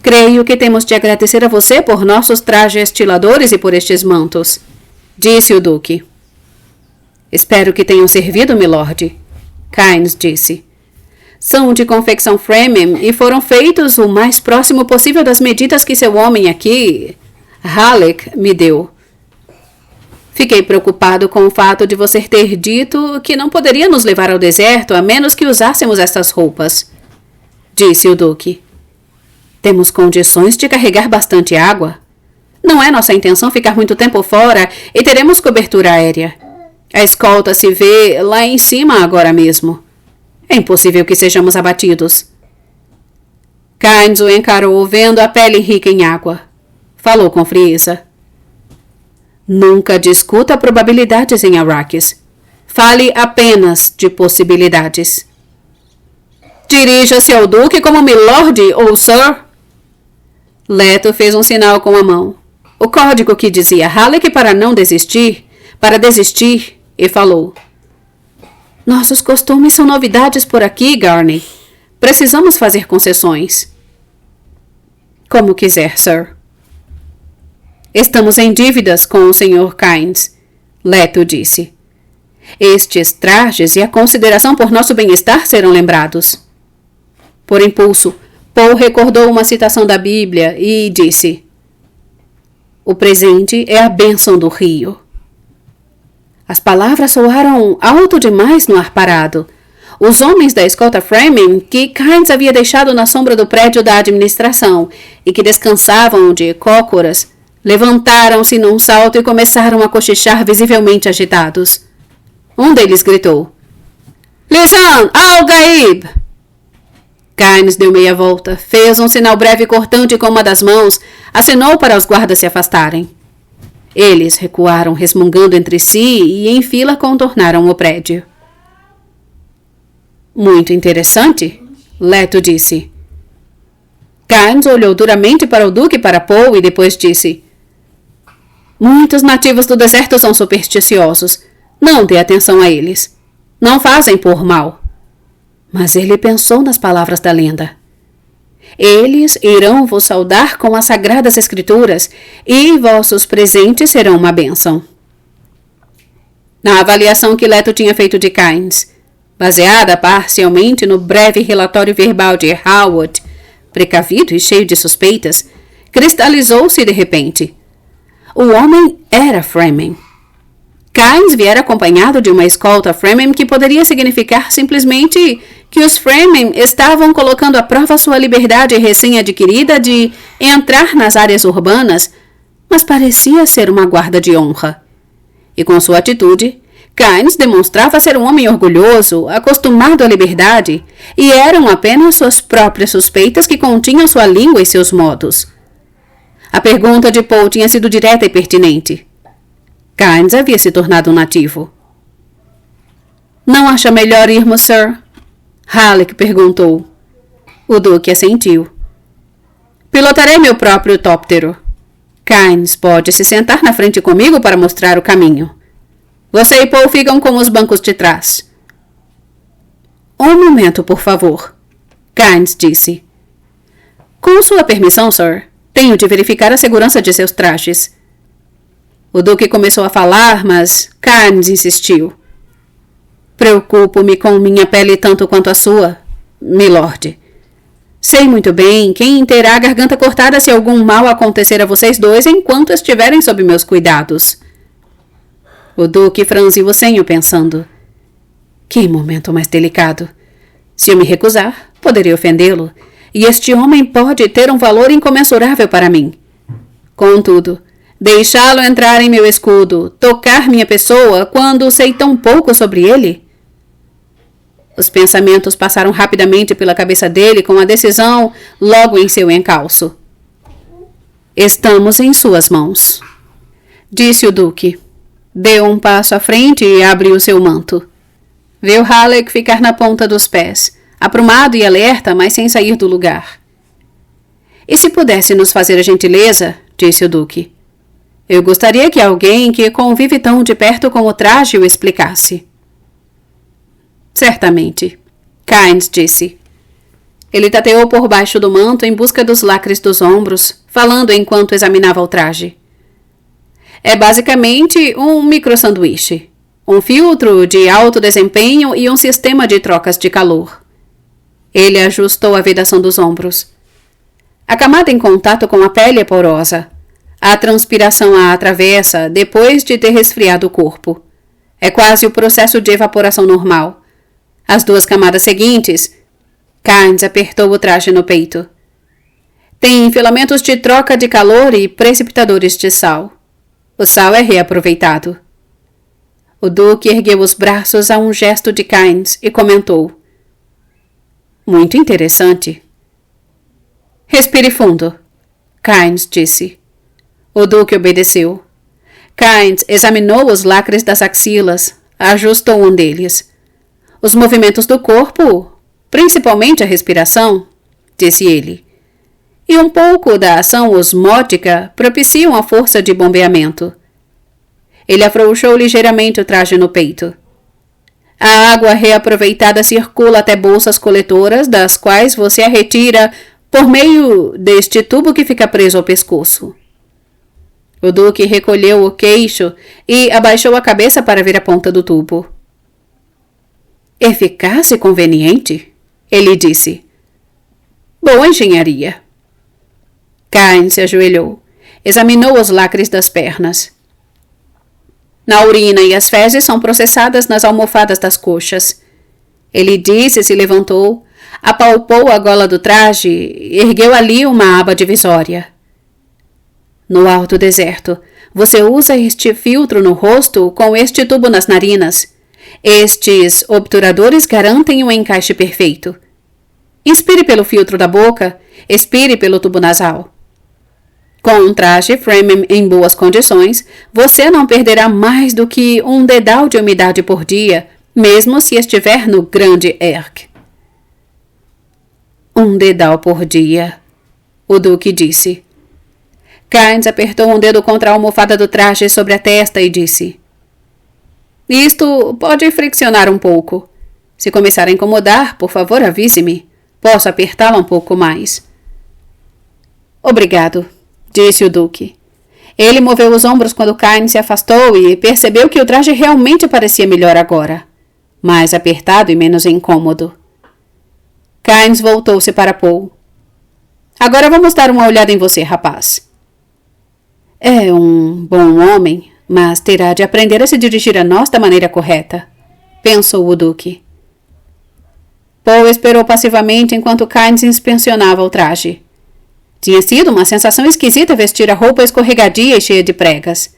Speaker 2: Creio que temos de agradecer a você por nossos trajes estiladores e por estes mantos, disse o duque. Espero que tenham servido, milord, Kynes disse. São de confecção Fremen e foram feitos o mais próximo possível das medidas que seu homem aqui, Halleck, me deu. Fiquei preocupado com o fato de você ter dito que não poderia nos levar ao deserto a menos que usássemos estas roupas, disse o duque. Temos condições de carregar bastante água. Não é nossa intenção ficar muito tempo fora e teremos cobertura aérea. A escolta se vê lá em cima agora mesmo. É impossível que sejamos abatidos. Kynes o encarou, vendo a pele rica em água. Falou com frieza. Nunca discuta probabilidades em Arrakis. Fale apenas de possibilidades. Dirija-se ao duque como milord ou sir. Leto fez um sinal com a mão. O código que dizia Halleck para não desistir, para desistir, e falou. Nossos costumes são novidades por aqui, Garney. Precisamos fazer concessões. Como quiser, Sir. Estamos em dívidas com o Sr. Kynes, Leto disse. Estes trajes e a consideração por nosso bem-estar serão lembrados. Por impulso, Paul recordou uma citação da Bíblia e disse: o presente é a bênção do rio. As palavras soaram alto demais no ar parado. Os homens da escolta Fremen, que Kynes havia deixado na sombra do prédio da administração e que descansavam de cócoras, levantaram-se num salto e começaram a cochichar visivelmente agitados. Um deles gritou: Lisan al-Gaib! Kynes deu meia volta, fez um sinal breve cortante com uma das mãos, acenou para os guardas se afastarem. Eles recuaram resmungando entre si e em fila contornaram o prédio. Muito interessante, Leto disse. Kynes olhou duramente para o Duque e para Paul e depois disse: muitos nativos do deserto são supersticiosos. Não dê atenção a eles. Não fazem por mal. Mas ele pensou nas palavras da lenda. Eles irão vos saudar com as sagradas escrituras e vossos presentes serão uma bênção. Na avaliação que Leto tinha feito de Kynes, baseada parcialmente no breve relatório verbal de Howard, precavido e cheio de suspeitas, cristalizou-se de repente. O homem era Fremen. Kynes viera acompanhado de uma escolta Fremen que poderia significar simplesmente que os Fremen estavam colocando à prova sua liberdade recém-adquirida de entrar nas áreas urbanas, mas parecia ser uma guarda de honra. E com sua atitude, Kynes demonstrava ser um homem orgulhoso, acostumado à liberdade, e eram apenas suas próprias suspeitas que continham sua língua e seus modos. A pergunta de Paul tinha sido direta e pertinente. Kynes havia se tornado um nativo. Não acha melhor irmos, Sir? Halleck perguntou. O Duque assentiu. Pilotarei meu próprio tóptero. Kynes pode se sentar na frente comigo para mostrar o caminho. Você e Paul ficam com os bancos de trás. Um momento, por favor, Kynes disse. Com sua permissão, Sir, tenho de verificar a segurança de seus trajes. O Duque começou a falar, mas Kynes insistiu. Preocupo-me com minha pele tanto quanto a sua, milord. Sei muito bem quem terá a garganta cortada se algum mal acontecer a vocês dois enquanto estiverem sob meus cuidados. O Duque franziu o senho pensando. Que momento mais delicado. Se eu me recusar, poderia ofendê-lo, e este homem pode ter um valor incomensurável para mim. Contudo, deixá-lo entrar em meu escudo, tocar minha pessoa, quando sei tão pouco sobre ele? Os pensamentos passaram rapidamente pela cabeça dele com a decisão logo em seu encalço. Estamos em suas mãos, disse o Duque. Deu um passo à frente e abriu seu manto. Viu Halleck ficar na ponta dos pés, aprumado e alerta, mas sem sair do lugar. E se pudesse nos fazer a gentileza, disse o Duque. Eu gostaria que alguém que convive tão de perto com o traje o explicasse. Certamente, Kynes disse. Ele tateou por baixo do manto em busca dos lacres dos ombros, falando enquanto examinava o traje. É basicamente um microsanduíche, um filtro de alto desempenho e um sistema de trocas de calor. Ele ajustou a vedação dos ombros. A camada em contato com a pele é porosa. A transpiração a atravessa depois de ter resfriado o corpo. É quase o processo de evaporação normal. As duas camadas seguintes... Kynes apertou o traje no peito. Tem filamentos de troca de calor e precipitadores de sal. O sal é reaproveitado. O Duque ergueu os braços a um gesto de Kynes e comentou. Muito interessante. Respire fundo, Kynes disse. O Duque obedeceu. Kynes examinou os lacres das axilas, ajustou um deles. Os movimentos do corpo, principalmente a respiração, disse ele, e um pouco da ação osmótica propiciam a força de bombeamento. Ele afrouxou ligeiramente o traje no peito. A água reaproveitada circula até bolsas coletoras, das quais você a retira por meio deste tubo que fica preso ao pescoço. O Duque recolheu o queixo e abaixou a cabeça para ver a ponta do tubo. Eficaz e conveniente, ele disse. Boa engenharia. Kynes se ajoelhou. Examinou os lacres das pernas. A urina e as fezes são processadas nas almofadas das coxas. Ele disse e se levantou, apalpou a gola do traje, ergueu ali uma aba divisória. No alto deserto, você usa este filtro no rosto com este tubo nas narinas. Estes obturadores garantem um encaixe perfeito. Inspire pelo filtro da boca, expire pelo tubo nasal. Com um traje Framing em boas condições, você não perderá mais do que um dedal de umidade por dia, mesmo se estiver no grande Erk. Um dedal por dia, o Duque disse. Kynes apertou um dedo contra a almofada do traje sobre a testa e disse: Isto pode friccionar um pouco. Se começar a incomodar, por favor, avise-me. Posso apertá-la um pouco mais. Obrigado, disse o Duque. Ele moveu os ombros quando Kynes se afastou e percebeu que o traje realmente parecia melhor agora, mais apertado e menos incômodo. Kynes voltou-se para Paul. Agora vamos dar uma olhada em você, rapaz. É um bom homem, mas terá de aprender a se dirigir a nós da maneira correta, pensou o Duque. Paul esperou passivamente enquanto Kynes inspecionava o traje. Tinha sido uma sensação esquisita vestir a roupa escorregadia e cheia de pregas.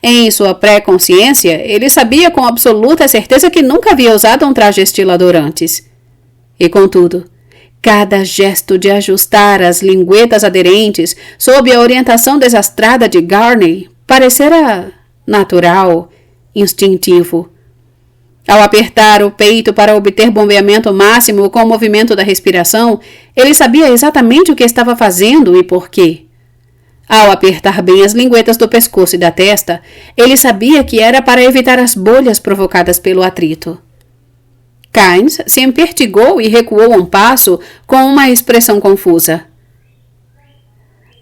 Speaker 2: Em sua pré-consciência, ele sabia com absoluta certeza que nunca havia usado um traje estilador antes. E, contudo, cada gesto de ajustar as linguetas aderentes sob a orientação desastrada de Garney parecera natural, instintivo. Ao apertar o peito para obter bombeamento máximo com o movimento da respiração, ele sabia exatamente o que estava fazendo e por quê. Ao apertar bem as linguetas do pescoço e da testa, ele sabia que era para evitar as bolhas provocadas pelo atrito. Kynes se empertigou e recuou um passo com uma expressão confusa.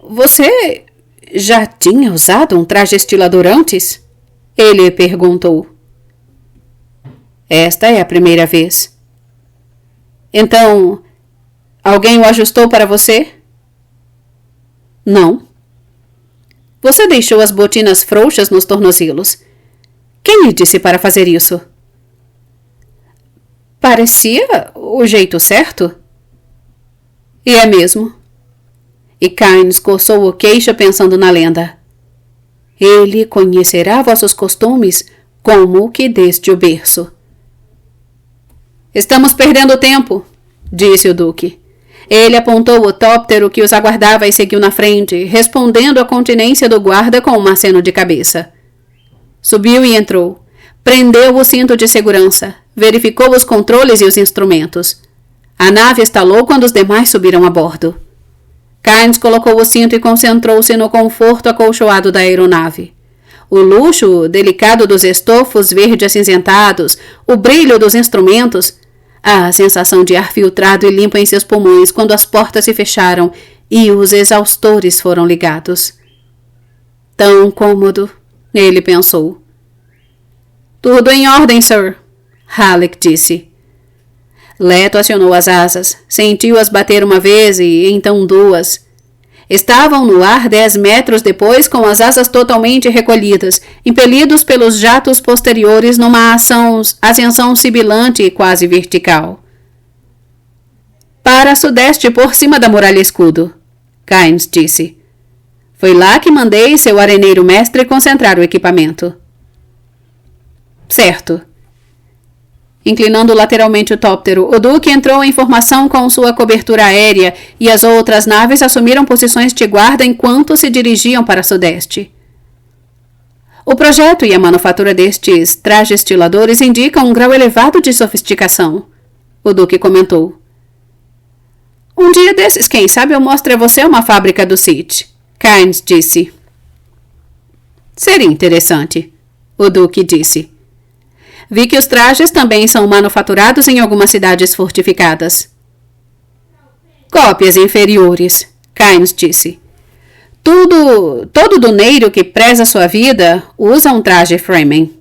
Speaker 2: Você já tinha usado um traje estilador antes? Ele perguntou. Esta é a primeira vez. Então, alguém o ajustou para você? Não. Você deixou as botinas frouxas nos tornozelos. Quem lhe disse para fazer isso? Parecia o jeito certo. E é mesmo. E Kynes coçou o queixo pensando na lenda. Ele conhecerá vossos costumes como que desde o berço. Estamos perdendo tempo, disse o Duque. Ele apontou o tóptero que os aguardava e seguiu na frente, respondendo à continência do guarda com um aceno de cabeça. Subiu e entrou. Prendeu o cinto de segurança. Verificou os controles e os instrumentos. A nave estalou quando os demais subiram a bordo. Kynes colocou o cinto e concentrou-se no conforto acolchoado da aeronave. O luxo delicado dos estofos verde acinzentados, o brilho dos instrumentos, a sensação de ar filtrado e limpo em seus pulmões quando as portas se fecharam e os exaustores foram ligados. Tão cômodo, ele pensou. Tudo em ordem, sir, Halleck disse. Leto acionou as asas, sentiu-as bater uma vez e então duas. Estavam no ar 10 metros depois com as asas totalmente recolhidas, impelidos pelos jatos posteriores numa ascensão sibilante e quase vertical. Para sudeste por cima da muralha escudo, Kynes disse. Foi lá que mandei seu areneiro mestre concentrar o equipamento. Certo. Inclinando lateralmente o tóptero, o Duque entrou em formação com sua cobertura aérea e as outras naves assumiram posições de guarda enquanto se dirigiam para sudeste. O projeto e a manufatura destes trajes estiladores indicam um grau elevado de sofisticação, o Duque comentou. Um dia desses, quem sabe eu mostre a você uma fábrica do Sith, Kynes disse. Seria interessante, o Duque disse. Vi que os trajes também são manufaturados em algumas cidades fortificadas. Cópias inferiores, Kynes disse. Todo doneiro que preza sua vida usa um traje Fremen.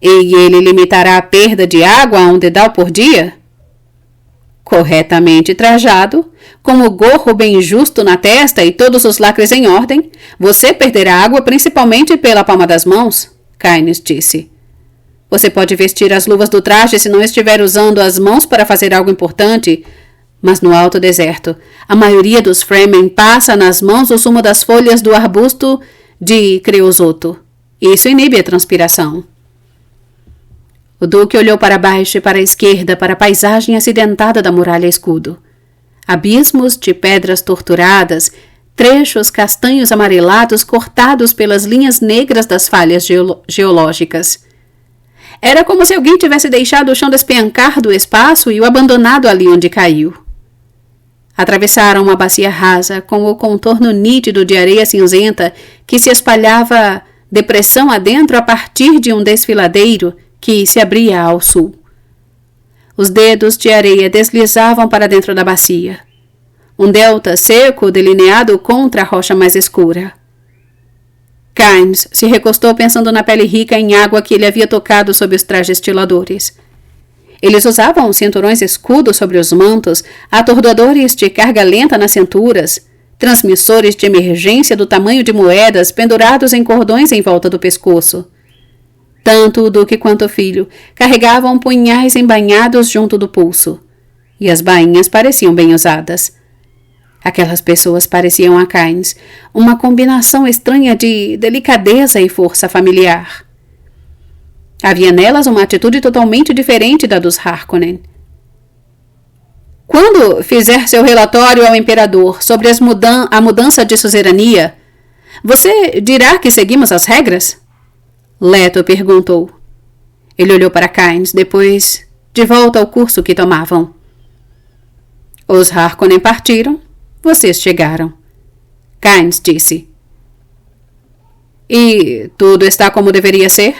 Speaker 2: E ele limitará a perda de água a 1 dedal por dia? Corretamente trajado, com o gorro bem justo na testa e todos os lacres em ordem, você perderá água principalmente pela palma das mãos, Kynes disse. Você pode vestir as luvas do traje se não estiver usando as mãos para fazer algo importante, mas no alto deserto, a maioria dos Fremen passa nas mãos o sumo das folhas do arbusto de creosoto. Isso inibe a transpiração. O duque olhou para baixo e para a esquerda, para a paisagem acidentada da muralha escudo. Abismos de pedras torturadas, trechos castanhos amarelados cortados pelas linhas negras das falhas geológicas. Era como se alguém tivesse deixado o chão despencar do espaço e o abandonado ali onde caiu. Atravessaram uma bacia rasa, com o contorno nítido de areia cinzenta que se espalhava depressão adentro a partir de um desfiladeiro que se abria ao sul. Os dedos de areia deslizavam para dentro da bacia. Um delta seco delineado contra a rocha mais escura. Kynes se recostou pensando na pele rica em água que ele havia tocado sob os trajes estiladores. Eles usavam cinturões escudos sobre os mantos, atordoadores de carga lenta nas cinturas, transmissores de emergência do tamanho de moedas pendurados em cordões em volta do pescoço. Tanto o duque quanto o filho carregavam punhais embainhados junto do pulso, e as bainhas pareciam bem usadas. Aquelas pessoas pareciam a Kynes uma combinação estranha de delicadeza e força familiar. Havia nelas uma atitude totalmente diferente da dos Harkonnen. Quando fizer seu relatório ao imperador sobre a mudança de suzerania, você dirá que seguimos as regras? Leto perguntou. Ele olhou para Kynes, depois de volta ao curso que tomavam. Os Harkonnen partiram, vocês chegaram. Kynes disse. E tudo está como deveria ser?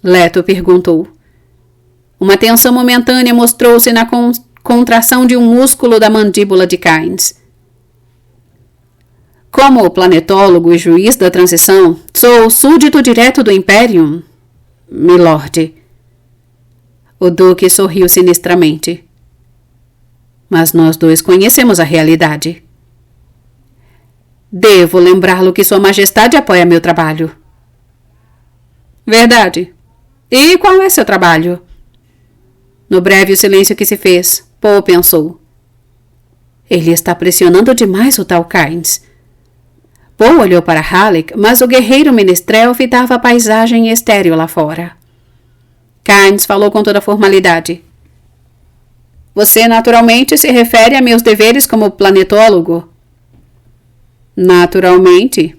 Speaker 2: Leto perguntou. Uma tensão momentânea mostrou-se na contração de um músculo da mandíbula de Kynes. Como planetólogo e juiz da transição, sou súdito direto do Imperium, milord. O duque sorriu sinistramente. Mas nós dois conhecemos a realidade. Devo lembrá-lo que Sua Majestade apoia meu trabalho. Verdade. E qual é seu trabalho? No breve silêncio que se fez, Poe pensou. Ele está pressionando demais o tal Kynes. Poe olhou para Halleck, mas o guerreiro menestrel fitava a paisagem estéril lá fora. Kynes falou com toda formalidade. Você naturalmente se refere a meus deveres como planetólogo? Naturalmente.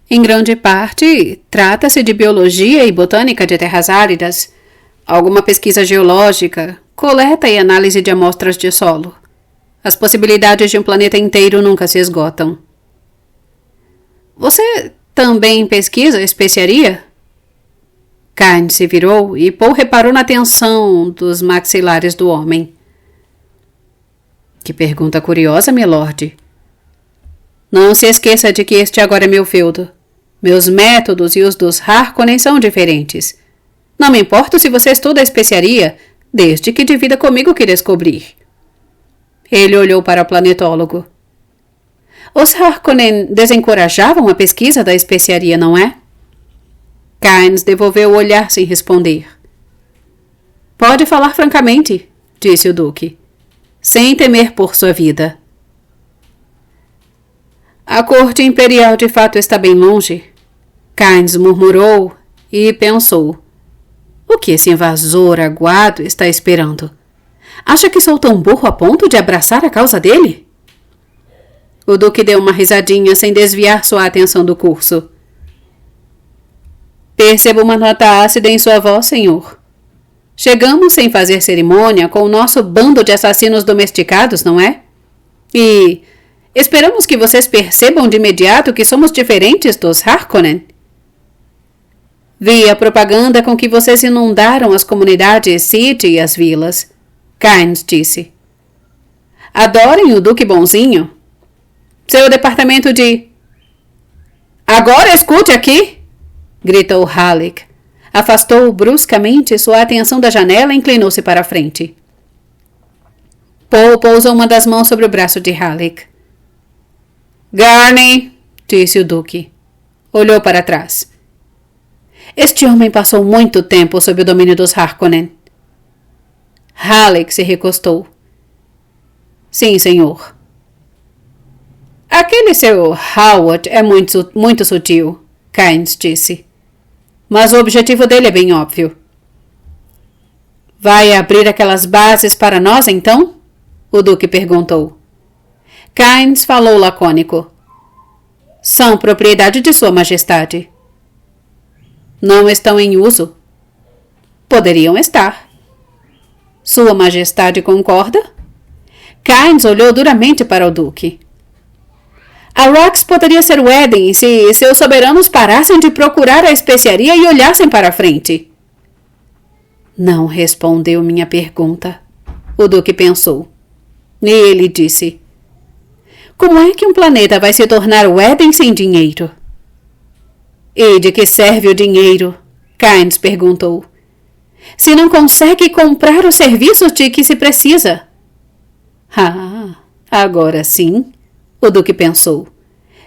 Speaker 2: Em grande parte, trata-se de biologia e botânica de terras áridas, alguma pesquisa geológica, coleta e análise de amostras de solo. As possibilidades de um planeta inteiro nunca se esgotam. Você também pesquisa especiaria? Kynes se virou e Poe reparou na tensão dos maxilares do homem. Que pergunta curiosa, milord. Não se esqueça de que este agora é meu feudo. Meus métodos e os dos Harkonnen são diferentes. Não me importo se você estuda a especiaria, desde que divida comigo o que descobrir. Ele olhou para o planetólogo. Os Harkonnen desencorajavam a pesquisa da especiaria, não é? Kynes devolveu o olhar sem responder. Pode falar francamente, disse o duque, sem temer por sua vida. A corte imperial de fato está bem longe, Kynes murmurou e pensou. O que esse invasor aguado está esperando? Acha que sou tão burro a ponto de abraçar a causa dele? O duque deu uma risadinha sem desviar sua atenção do curso. Percebo uma nota ácida em sua voz, senhor. Chegamos sem fazer cerimônia com o nosso bando de assassinos domesticados, não é? E esperamos que vocês percebam de imediato que somos diferentes dos Harkonnen. Vi a propaganda com que vocês inundaram as comunidades City e as vilas, Kynes disse. Adorem o Duque Bonzinho. Seu departamento de... Agora escute aqui! Gritou Halleck. Afastou bruscamente sua atenção da janela e inclinou-se para a frente. Paul pousou uma das mãos sobre o braço de Halleck. Gurney, disse o Duque. Olhou para trás. Este homem passou muito tempo sob o domínio dos Harkonnen. Halleck se recostou. Sim, senhor. Aquele seu Howard é muito sutil, Kynes disse. Mas o objetivo dele é bem óbvio. Vai abrir aquelas bases para nós, então? O Duque perguntou. Kynes falou lacônico. São propriedade de Sua Majestade. Não estão em uso? Poderiam estar. Sua Majestade concorda? Kynes olhou duramente para o Duque. Arrax poderia ser o Éden se seus soberanos parassem de procurar a especiaria e olhassem para a frente. Não respondeu minha pergunta. O Duque pensou. E ele disse: Como é que um planeta vai se tornar o Éden sem dinheiro? E de que serve o dinheiro? Kynes perguntou. Se não consegue comprar os serviços de que se precisa. Ah, agora sim, o Duque pensou.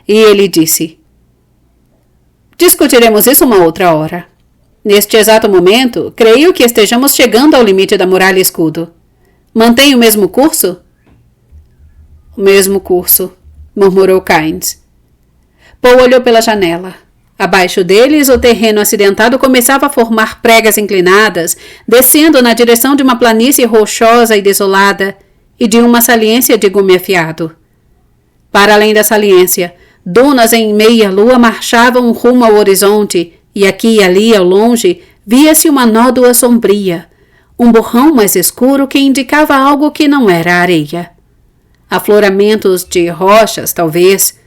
Speaker 2: E ele disse: Discutiremos isso uma outra hora. Neste exato momento, creio que estejamos chegando ao limite da muralha escudo. Mantém o mesmo curso? O mesmo curso, murmurou Kynes. Paul olhou pela janela. Abaixo deles, o terreno acidentado começava a formar pregas inclinadas, descendo na direção de uma planície rochosa e desolada e de uma saliência de gume afiado. Para além da saliência, dunas em meia-lua marchavam rumo ao horizonte e aqui e ali, ao longe, via-se uma nódoa sombria, um borrão mais escuro que indicava algo que não era areia. Afloramentos de rochas, talvez.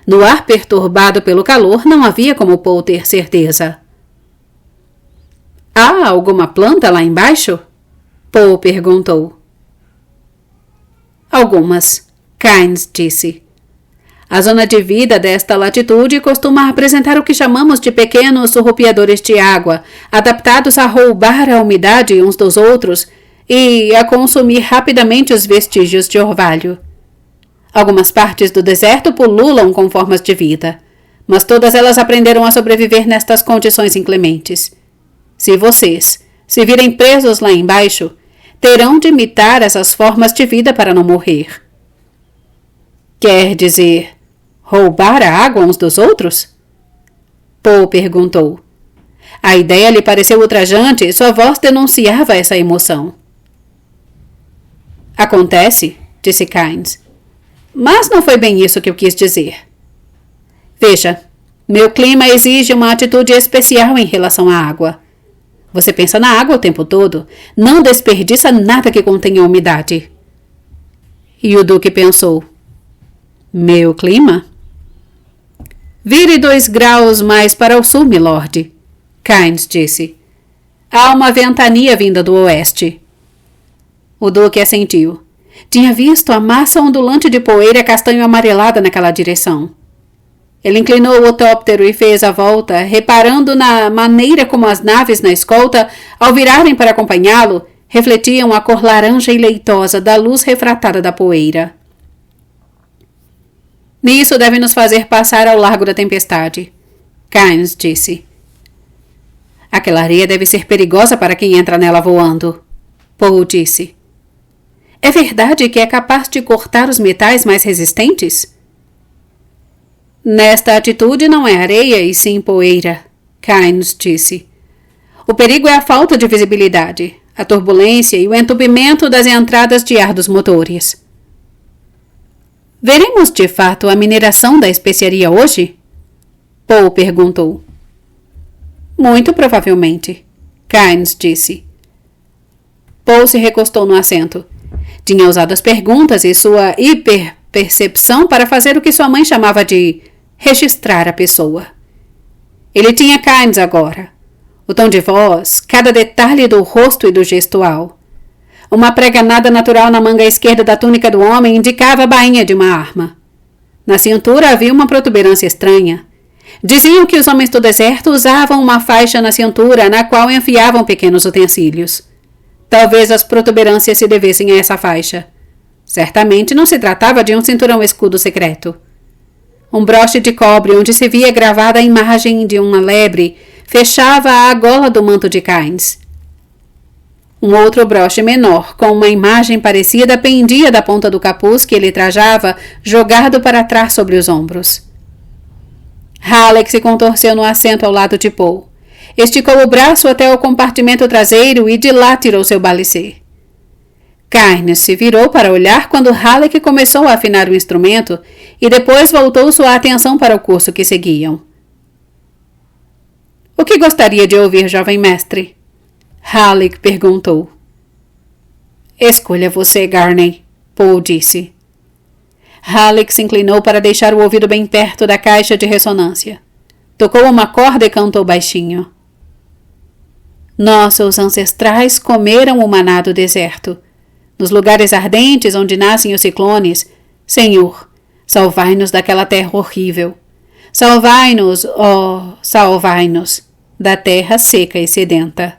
Speaker 2: No ar perturbado pelo calor, não havia como Paul ter certeza. Há alguma planta lá embaixo? Paul perguntou. Algumas, Kynes disse. A zona de vida desta latitude costuma apresentar o que chamamos de pequenos surrupiadores de água, adaptados a roubar a umidade uns dos outros e a consumir rapidamente os vestígios de orvalho. Algumas partes do deserto pululam com formas de vida, mas todas elas aprenderam a sobreviver nestas condições inclementes. Se vocês se virem presos lá embaixo, terão de imitar essas formas de vida para não morrer. Quer dizer, roubar a água uns dos outros? Paul perguntou. A ideia lhe pareceu ultrajante e sua voz denunciava essa emoção. Acontece, disse Kynes. Mas não foi bem isso que eu quis dizer. Veja, meu clima exige uma atitude especial em relação à água. Você pensa na água o tempo todo, não desperdiça nada que contenha umidade. E o Duque pensou. Meu clima? Vire 2 graus mais para o sul, milord, Kynes disse. Há uma ventania vinda do oeste. O Duque assentiu. Tinha visto a massa ondulante de poeira castanho-amarelada naquela direção. Ele inclinou o otóptero e fez a volta, reparando na maneira como as naves na escolta, ao virarem para acompanhá-lo, refletiam a cor laranja e leitosa da luz refratada da poeira. Nisso deve nos fazer passar ao largo da tempestade, Kynes disse. Aquela areia deve ser perigosa para quem entra nela voando, Paul disse. É verdade que é capaz de cortar os metais mais resistentes? Nesta atitude não é areia e sim poeira, Kynes disse. O perigo é a falta de visibilidade, a turbulência e o entupimento das entradas de ar dos motores. Veremos de fato a mineração da especiaria hoje? Paul perguntou. Muito provavelmente, Kynes disse. Paul se recostou no assento. Tinha usado as perguntas e sua hiperpercepção para fazer o que sua mãe chamava de registrar a pessoa. Ele tinha Kynes agora. O tom de voz, cada detalhe do rosto e do gestual. Uma prega nada natural na manga esquerda da túnica do homem indicava a bainha de uma arma. Na cintura havia uma protuberância estranha. Diziam que os homens do deserto usavam uma faixa na cintura na qual enfiavam pequenos utensílios. Talvez as protuberâncias se devessem a essa faixa. Certamente não se tratava de um cinturão-escudo secreto. Um broche de cobre onde se via gravada a imagem de uma lebre fechava a gola do manto de Kynes. Um outro broche menor, com uma imagem parecida, pendia da ponta do capuz que ele trajava, jogado para trás sobre os ombros. Halleck se contorceu no assento ao lado de Paul. Esticou o braço até o compartimento traseiro e de lá tirou seu balicê. Kynes se virou para olhar quando Halleck começou a afinar o instrumento e depois voltou sua atenção para o curso que seguiam. — O que gostaria de ouvir, jovem mestre? Halleck perguntou. — Escolha você, Gurney, Paul disse. Halleck se inclinou para deixar o ouvido bem perto da caixa de ressonância. Tocou uma corda e cantou baixinho. Nossos ancestrais comeram o maná do deserto. Nos lugares ardentes onde nascem os ciclones, Senhor, salvai-nos daquela terra horrível. Salvai-nos, ó, salvai-nos, da terra seca e sedenta.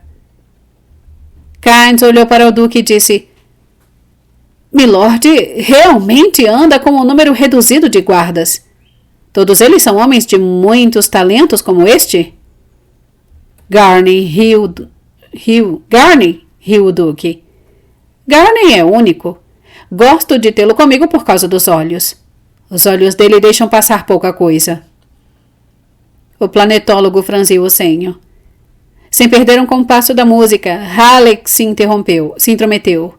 Speaker 2: Kynes olhou para o duque e disse: Milord realmente anda com um número reduzido de guardas. Todos eles são homens de muitos talentos como este? Gurney riu o duque. Gurney é único. Gosto de tê-lo comigo por causa dos olhos. Os olhos dele deixam passar pouca coisa. O planetólogo franziu o senho. Sem perder um compasso da música, Halleck se intrometeu.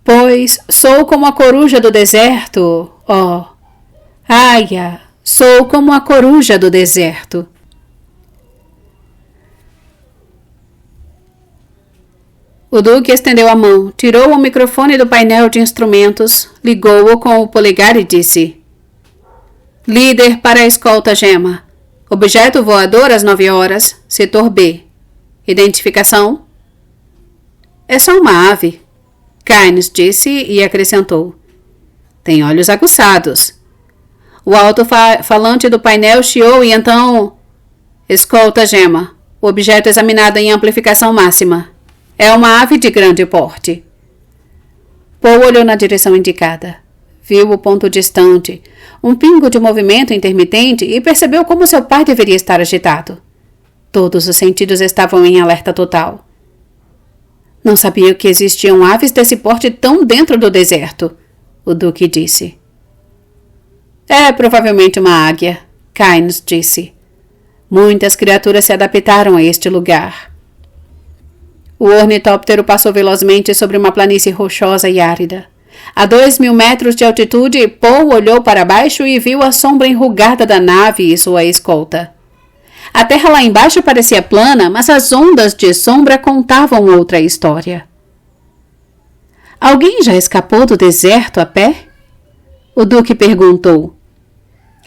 Speaker 2: Pois sou como a coruja do deserto, ó. Aia, sou como a coruja do deserto. O duque estendeu a mão, tirou o microfone do painel de instrumentos, ligou-o com o polegar e disse: Líder para a escolta Gema. Objeto voador às 9 horas, setor B. Identificação? É só uma ave. Kynes disse e acrescentou: Tem olhos aguçados. O alto-falante do painel chiou e então... Escolta Gema. O objeto examinado em amplificação máxima. É uma ave de grande porte. Paul olhou na direção indicada. Viu o ponto distante, um pingo de movimento intermitente e percebeu como seu pai deveria estar agitado. Todos os sentidos estavam em alerta total. Não sabia que existiam aves desse porte tão dentro do deserto, o duque disse. É provavelmente uma águia, Kynes disse. Muitas criaturas se adaptaram a este lugar. O ornitóptero passou velozmente sobre uma planície rochosa e árida. A 2.000 metros de altitude, Paul olhou para baixo e viu a sombra enrugada da nave e sua escolta. A terra lá embaixo parecia plana, mas as ondas de sombra contavam outra história. Alguém já escapou do deserto a pé? O duque perguntou.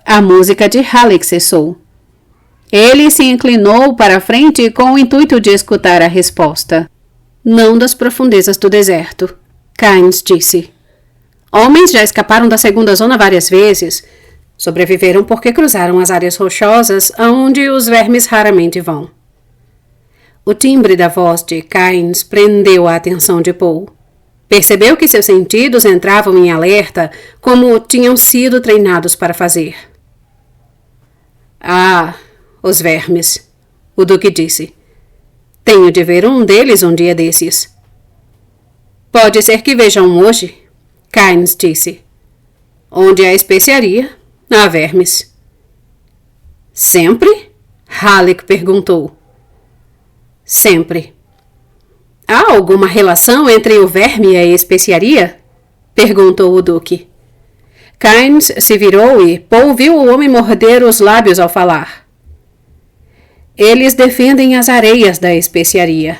Speaker 2: A música de Halleck cessou. Ele se inclinou para a frente com o intuito de escutar a resposta. Não das profundezas do deserto, Kynes disse. Homens já escaparam da segunda zona várias vezes. Sobreviveram porque cruzaram as áreas rochosas aonde os vermes raramente vão. O timbre da voz de Kynes prendeu a atenção de Paul. Percebeu que seus sentidos entravam em alerta como tinham sido treinados para fazer. Ah, os vermes, o duque disse. Tenho de ver um deles um dia desses. Pode ser que vejam hoje, Kynes disse. Onde há especiaria, há vermes. Sempre? Halleck perguntou. Sempre. Há alguma relação entre o verme e a especiaria? Perguntou o duque. Kynes se virou e Paul viu o homem morder os lábios ao falar. Eles defendem as areias da especiaria.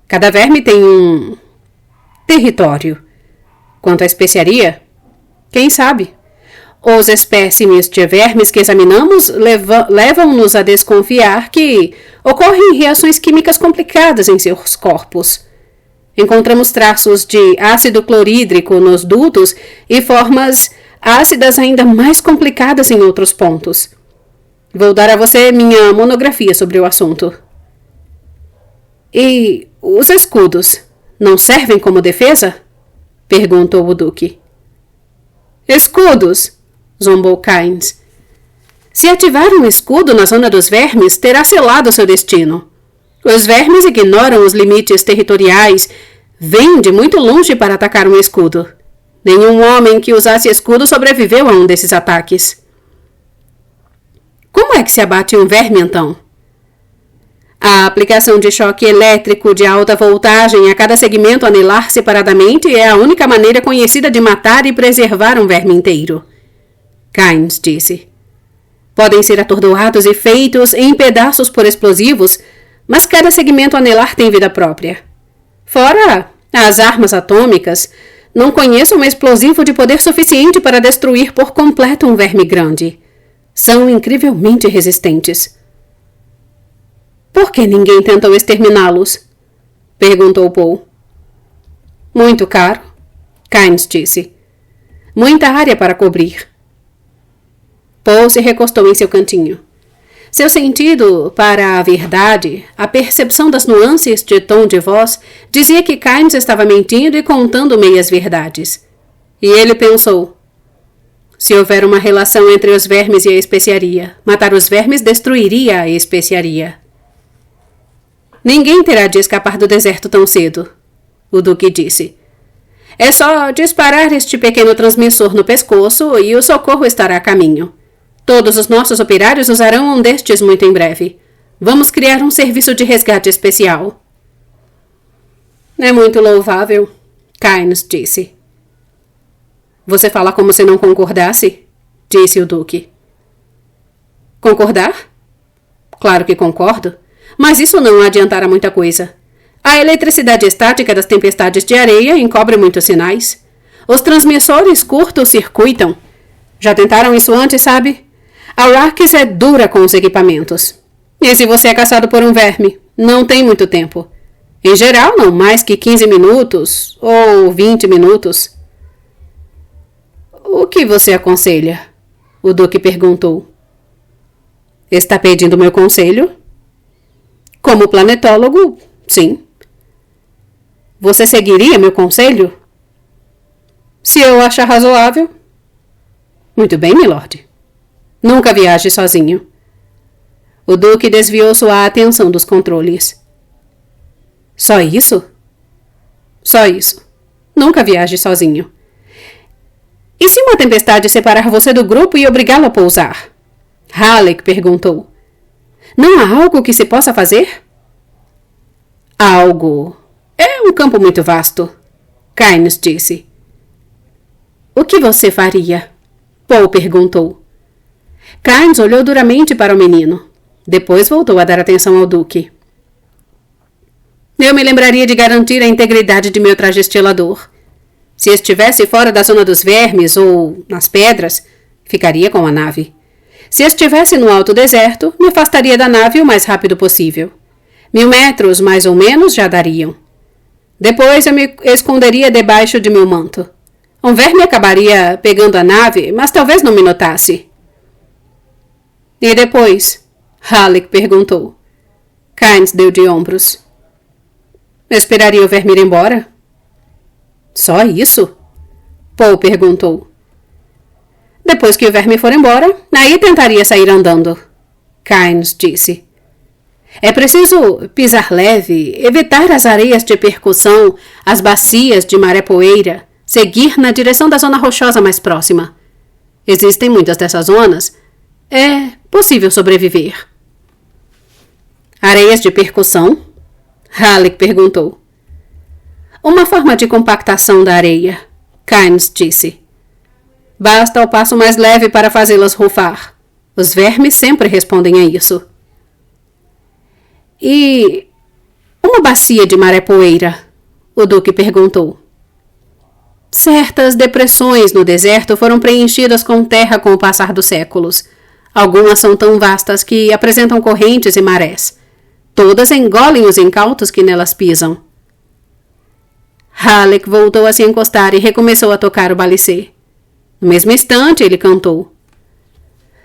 Speaker 2: Cada verme tem um território. Quanto à especiaria, quem sabe? Os espécimes de vermes que examinamos levam-nos a desconfiar que ocorrem reações químicas complicadas em seus corpos. Encontramos traços de ácido clorídrico nos dutos e formas ácidas ainda mais complicadas em outros pontos. Vou dar a você minha monografia sobre o assunto. E os escudos não servem como defesa? Perguntou o Duque. Escudos? Zombou Kynes. Se ativar um escudo na zona dos vermes, terá selado seu destino. Os vermes ignoram os limites territoriais, vêm de muito longe para atacar um escudo. Nenhum homem que usasse escudo sobreviveu a um desses ataques. Como é que se abate um verme, então? A aplicação de choque elétrico de alta voltagem a cada segmento anelar separadamente é a única maneira conhecida de matar e preservar um verme inteiro. Kynes disse. Podem ser atordoados e feitos em pedaços por explosivos, mas cada segmento anelar tem vida própria. Fora as armas atômicas, não conheço um explosivo de poder suficiente para destruir por completo um verme grande. São incrivelmente resistentes. Por que ninguém tentou exterminá-los? Perguntou Poe. Muito caro, Kynes disse. Muita área para cobrir. Poe se recostou em seu cantinho. Seu sentido para a verdade, a percepção das nuances de tom de voz, dizia que Kynes estava mentindo e contando meias-verdades. E ele pensou: se houver uma relação entre os vermes e a especiaria, matar os vermes destruiria a especiaria. Ninguém terá de escapar do deserto tão cedo, o Duque disse. É só disparar este pequeno transmissor no pescoço e o socorro estará a caminho. Todos os nossos operários usarão um destes muito em breve. Vamos criar um serviço de resgate especial. É muito louvável, Kynes disse. Você fala como se não concordasse? Disse o Duque. Concordar? Claro que concordo, mas isso não adiantará muita coisa. A eletricidade estática das tempestades de areia encobre muitos sinais. Os transmissores curto-circuitam. Já tentaram isso antes, sabe? A Arrakis é dura com os equipamentos. E se você é caçado por um verme, não tem muito tempo. Em geral, não mais que 15 minutos ou 20 minutos. O que você aconselha? O Duque perguntou. Está pedindo meu conselho? Como planetólogo, sim. Você seguiria meu conselho? Se eu achar razoável. Muito bem, milord. Nunca viaje sozinho. O Duque desviou sua atenção dos controles. Só isso? Só isso. Nunca viaje sozinho. E se uma tempestade separar você do grupo e obrigá-lo a pousar? Halleck perguntou. Não há algo que se possa fazer? Algo. É um campo muito vasto, Kynes disse. O que você faria? Poe perguntou. Kynes olhou duramente para o menino. Depois voltou a dar atenção ao Duque. Eu me lembraria de garantir a integridade de meu traje estilador. Se estivesse fora da zona dos vermes ou nas pedras, ficaria com a nave. Se estivesse no alto deserto, me afastaria da nave o mais rápido possível. 1000 metros, mais ou menos, já dariam. Depois eu me esconderia debaixo de meu manto. Um verme acabaria pegando a nave, mas talvez não me notasse. E depois? Halleck perguntou. Kynes deu de ombros. Esperaria o verme ir embora? Só isso? Poe perguntou. Depois que o verme for embora, aí tentaria sair andando, Kynes disse. É preciso pisar leve, evitar as areias de percussão, as bacias de maré-poeira, seguir na direção da zona rochosa mais próxima. Existem muitas dessas zonas. É possível sobreviver. Areias de percussão? Halleck perguntou. Uma forma de compactação da areia, Kynes disse. Basta o passo mais leve para fazê-las rufar. Os vermes sempre respondem a isso. E uma bacia de maré-poeira? O Duque perguntou. Certas depressões no deserto foram preenchidas com terra com o passar dos séculos. Algumas são tão vastas que apresentam correntes e marés. Todas engolem os incautos que nelas pisam. Halleck voltou a se encostar e recomeçou a tocar o balicê. No mesmo instante, ele cantou.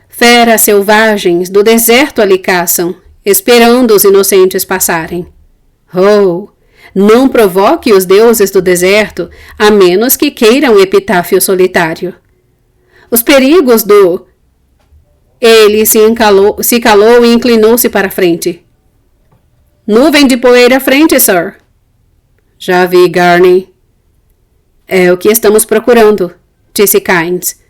Speaker 2: Feras selvagens do deserto ali caçam, esperando os inocentes passarem. Oh, não provoque os deuses do deserto, a menos que queiram epitáfio solitário. Os perigos do... Ele se calou e inclinou-se para a frente. Nuvem de poeira à frente, sir. Já vi, Garney. É o que estamos procurando, disse Kynes.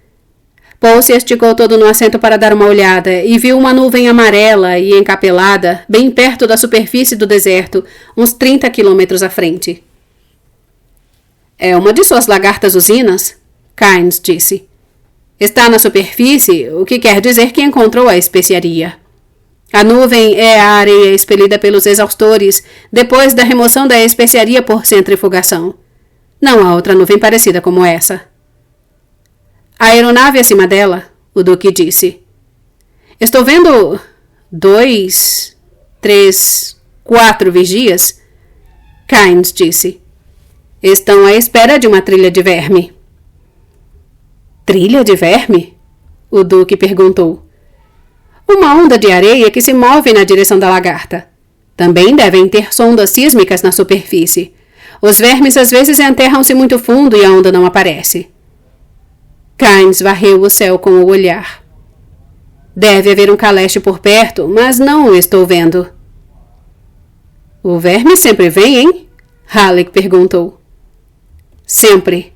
Speaker 2: Paul se esticou todo no assento para dar uma olhada e viu uma nuvem amarela e encapelada bem perto da superfície do deserto, uns 30 quilômetros à frente. É uma de suas lagartas usinas, Kynes disse. Está na superfície, o que quer dizer que encontrou a especiaria. A nuvem é a areia expelida pelos exaustores depois da remoção da especiaria por centrifugação. Não há outra nuvem parecida como essa. A aeronave acima dela, o Duque disse. Estou vendo 2, 3, 4 vigias. Kynes disse. Estão à espera de uma trilha de verme. Trilha de verme? O Duque perguntou. Uma onda de areia que se move na direção da lagarta. Também devem ter sondas sísmicas na superfície. Os vermes às vezes enterram-se muito fundo e a onda não aparece. Kynes varreu o céu com o olhar. Deve haver um caleche por perto, mas não o estou vendo. O verme sempre vem, hein? Halleck perguntou. Sempre.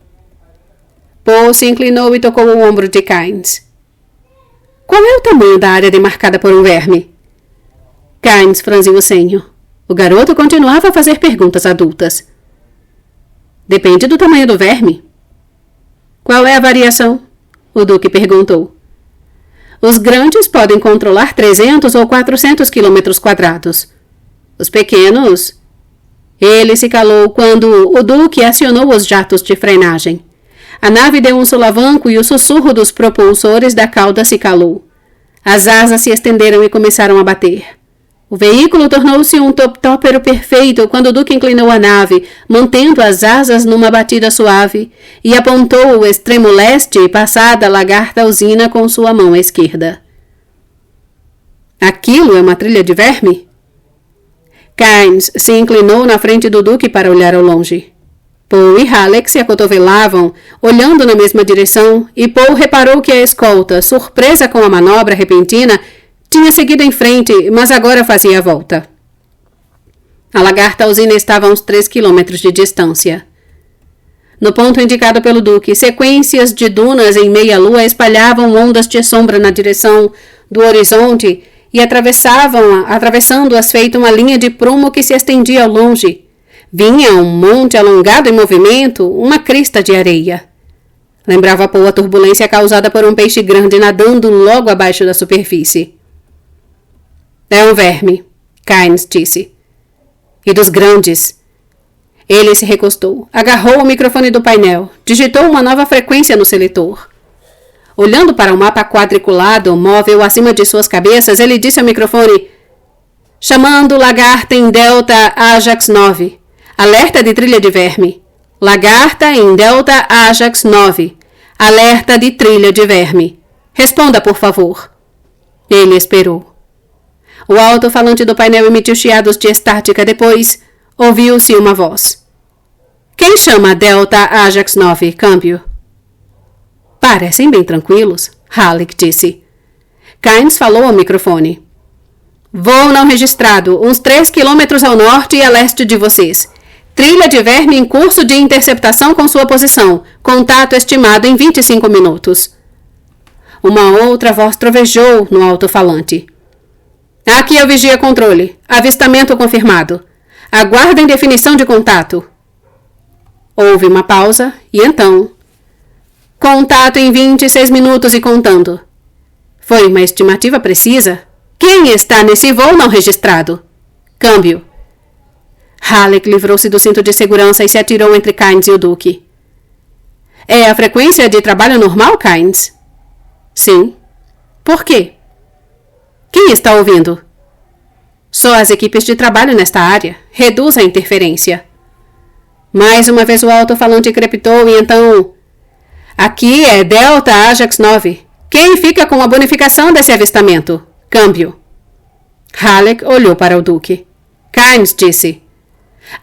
Speaker 2: Paul se inclinou e tocou o ombro de Kynes. Qual é o tamanho da área demarcada por um verme? Kynes franziu o senho. O garoto continuava a fazer perguntas adultas. Depende do tamanho do verme. Qual é a variação? O Duque perguntou. Os grandes podem controlar 300 ou 400 quilômetros quadrados. Os pequenos... Ele se calou quando o Duque acionou os jatos de frenagem. A nave deu um solavanco e o sussurro dos propulsores da cauda se calou. As asas se estenderam e começaram a bater. O veículo tornou-se um toptópero perfeito quando o Duque inclinou a nave, mantendo as asas numa batida suave, e apontou o extremo leste, passada a lagarta usina com sua mão esquerda. Aquilo é uma trilha de verme? Kynes se inclinou na frente do Duque para olhar ao longe. Paul e Halleck se acotovelavam, olhando na mesma direção, e Paul reparou que a escolta, surpresa com a manobra repentina, tinha seguido em frente, mas agora fazia a volta. A lagarta usina estava a uns 3 quilômetros de distância. No ponto indicado pelo Duque, sequências de dunas em meia-lua espalhavam ondas de sombra na direção do horizonte e atravessando-as feito uma linha de prumo que se estendia ao longe. Vinha um monte alongado em movimento, uma crista de areia. Lembrava Paul a turbulência causada por um peixe grande nadando logo abaixo da superfície. É um verme, Kynes disse. E dos grandes. Ele se recostou, agarrou o microfone do painel, digitou uma nova frequência no seletor. Olhando para o mapa quadriculado, móvel acima de suas cabeças, ele disse ao microfone: chamando lagarta em Delta Ajax 9. Alerta de trilha de verme. Lagarta em Delta Ajax 9. Alerta de trilha de verme. Responda, por favor. Ele esperou. O alto-falante do painel emitiu chiados de estática. Depois, ouviu-se uma voz. Quem chama Delta Ajax 9, câmbio? Parecem bem tranquilos, Halleck disse. Kynes falou ao microfone. Voo não registrado, uns 3 quilômetros ao norte e a leste de vocês. Trilha de verme em curso de interceptação com sua posição. Contato estimado em 25 minutos. Uma outra voz trovejou no alto-falante. Aqui é o vigia controle. Avistamento confirmado. Aguardem definição de contato. Houve uma pausa e então... Contato em 26 minutos e contando. Foi uma estimativa precisa? Quem está nesse voo não registrado? Câmbio. Halleck livrou-se do cinto de segurança e se atirou entre Kynes e o Duque. É a frequência de trabalho normal, Kynes? Sim. Por quê? Quem está ouvindo? Só as equipes de trabalho nesta área. Reduz a interferência. Mais uma vez o alto-falante crepitou e então... Aqui é Delta Ajax 9. Quem fica com a bonificação desse avistamento? Câmbio. Halleck olhou para o Duque. Kynes disse...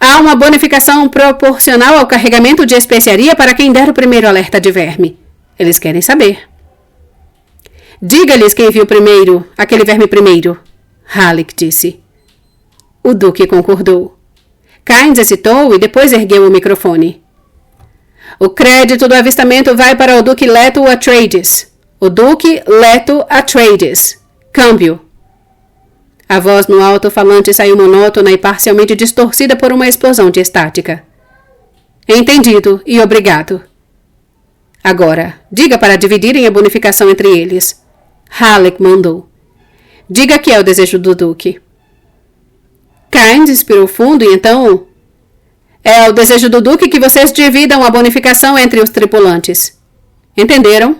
Speaker 2: Há uma bonificação proporcional ao carregamento de especiaria para quem der o primeiro alerta de verme. Eles querem saber. Diga-lhes quem viu primeiro, aquele verme primeiro, Halleck disse. O Duque concordou. Kynes hesitou e depois ergueu o microfone. O crédito do avistamento vai para o Duque Leto Atreides. O Duque Leto Atreides. Câmbio. A voz no alto-falante saiu monótona e parcialmente distorcida por uma explosão de estática. Entendido e obrigado. Agora, diga para dividirem a bonificação entre eles. Halleck mandou. Diga que é o desejo do Duque. Kynes expirou fundo e então... É o desejo do Duque que vocês dividam a bonificação entre os tripulantes. Entenderam?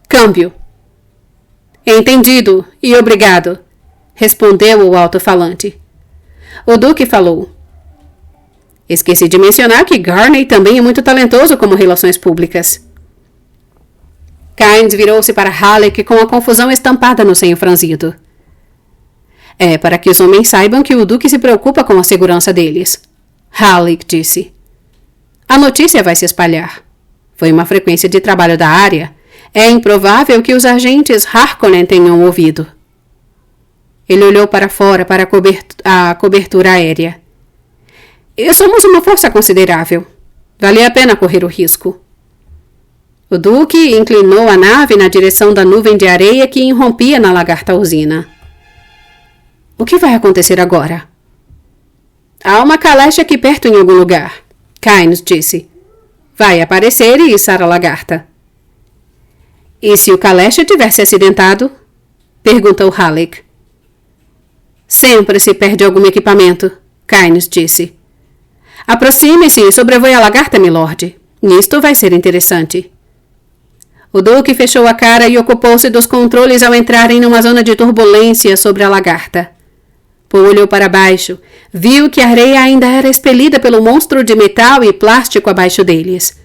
Speaker 2: Câmbio. Entendido e obrigado. Respondeu o alto-falante. O Duque falou. Esqueci de mencionar que Garney também é muito talentoso como relações públicas. Kynes virou-se para Halleck com a confusão estampada no senho franzido. É para que os homens saibam que o Duque se preocupa com a segurança deles. Halleck disse. A notícia vai se espalhar. Foi uma frequência de trabalho da área. É improvável que os agentes Harkonnen tenham ouvido. Ele olhou para fora para a cobertura aérea. E somos uma força considerável. Vale a pena correr o risco. O Duque inclinou a nave na direção da nuvem de areia que irrompia na lagarta usina. O que vai acontecer agora? Há uma caleche aqui perto em algum lugar, Kynes disse. Vai aparecer e içar a lagarta. E se o caleche tivesse acidentado? Perguntou Halleck. Sempre se perde algum equipamento, Kynes disse. Aproxime-se e sobrevoe a lagarta, milord. Isto vai ser interessante. O Duque fechou a cara e ocupou-se dos controles ao entrarem numa zona de turbulência sobre a lagarta. Poe olhou para baixo, viu que a areia ainda era expelida pelo monstro de metal e plástico abaixo deles.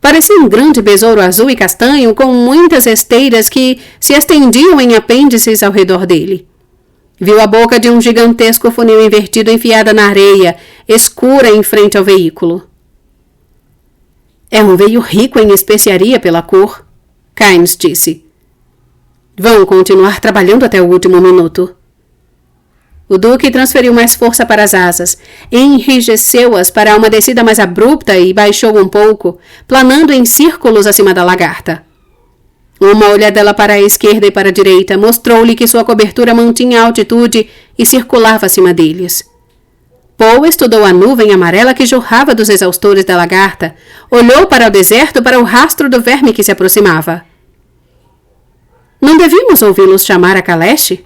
Speaker 2: Parecia um grande besouro azul e castanho com muitas esteiras que se estendiam em apêndices ao redor dele. Viu a boca de um gigantesco funil invertido enfiada na areia, escura em frente ao veículo. É um veio rico em especiaria pela cor, Kynes disse. Vão continuar trabalhando até o último minuto. O Duque transferiu mais força para as asas, enrijeceu-as para uma descida mais abrupta e baixou um pouco, planando em círculos acima da lagarta. Uma olhadela para a esquerda e para a direita mostrou-lhe que sua cobertura mantinha altitude e circulava acima deles. Poe estudou a nuvem amarela que jorrava dos exaustores da lagarta, olhou para o deserto para o rastro do verme que se aproximava. Não devíamos ouvi-los chamar a caleche?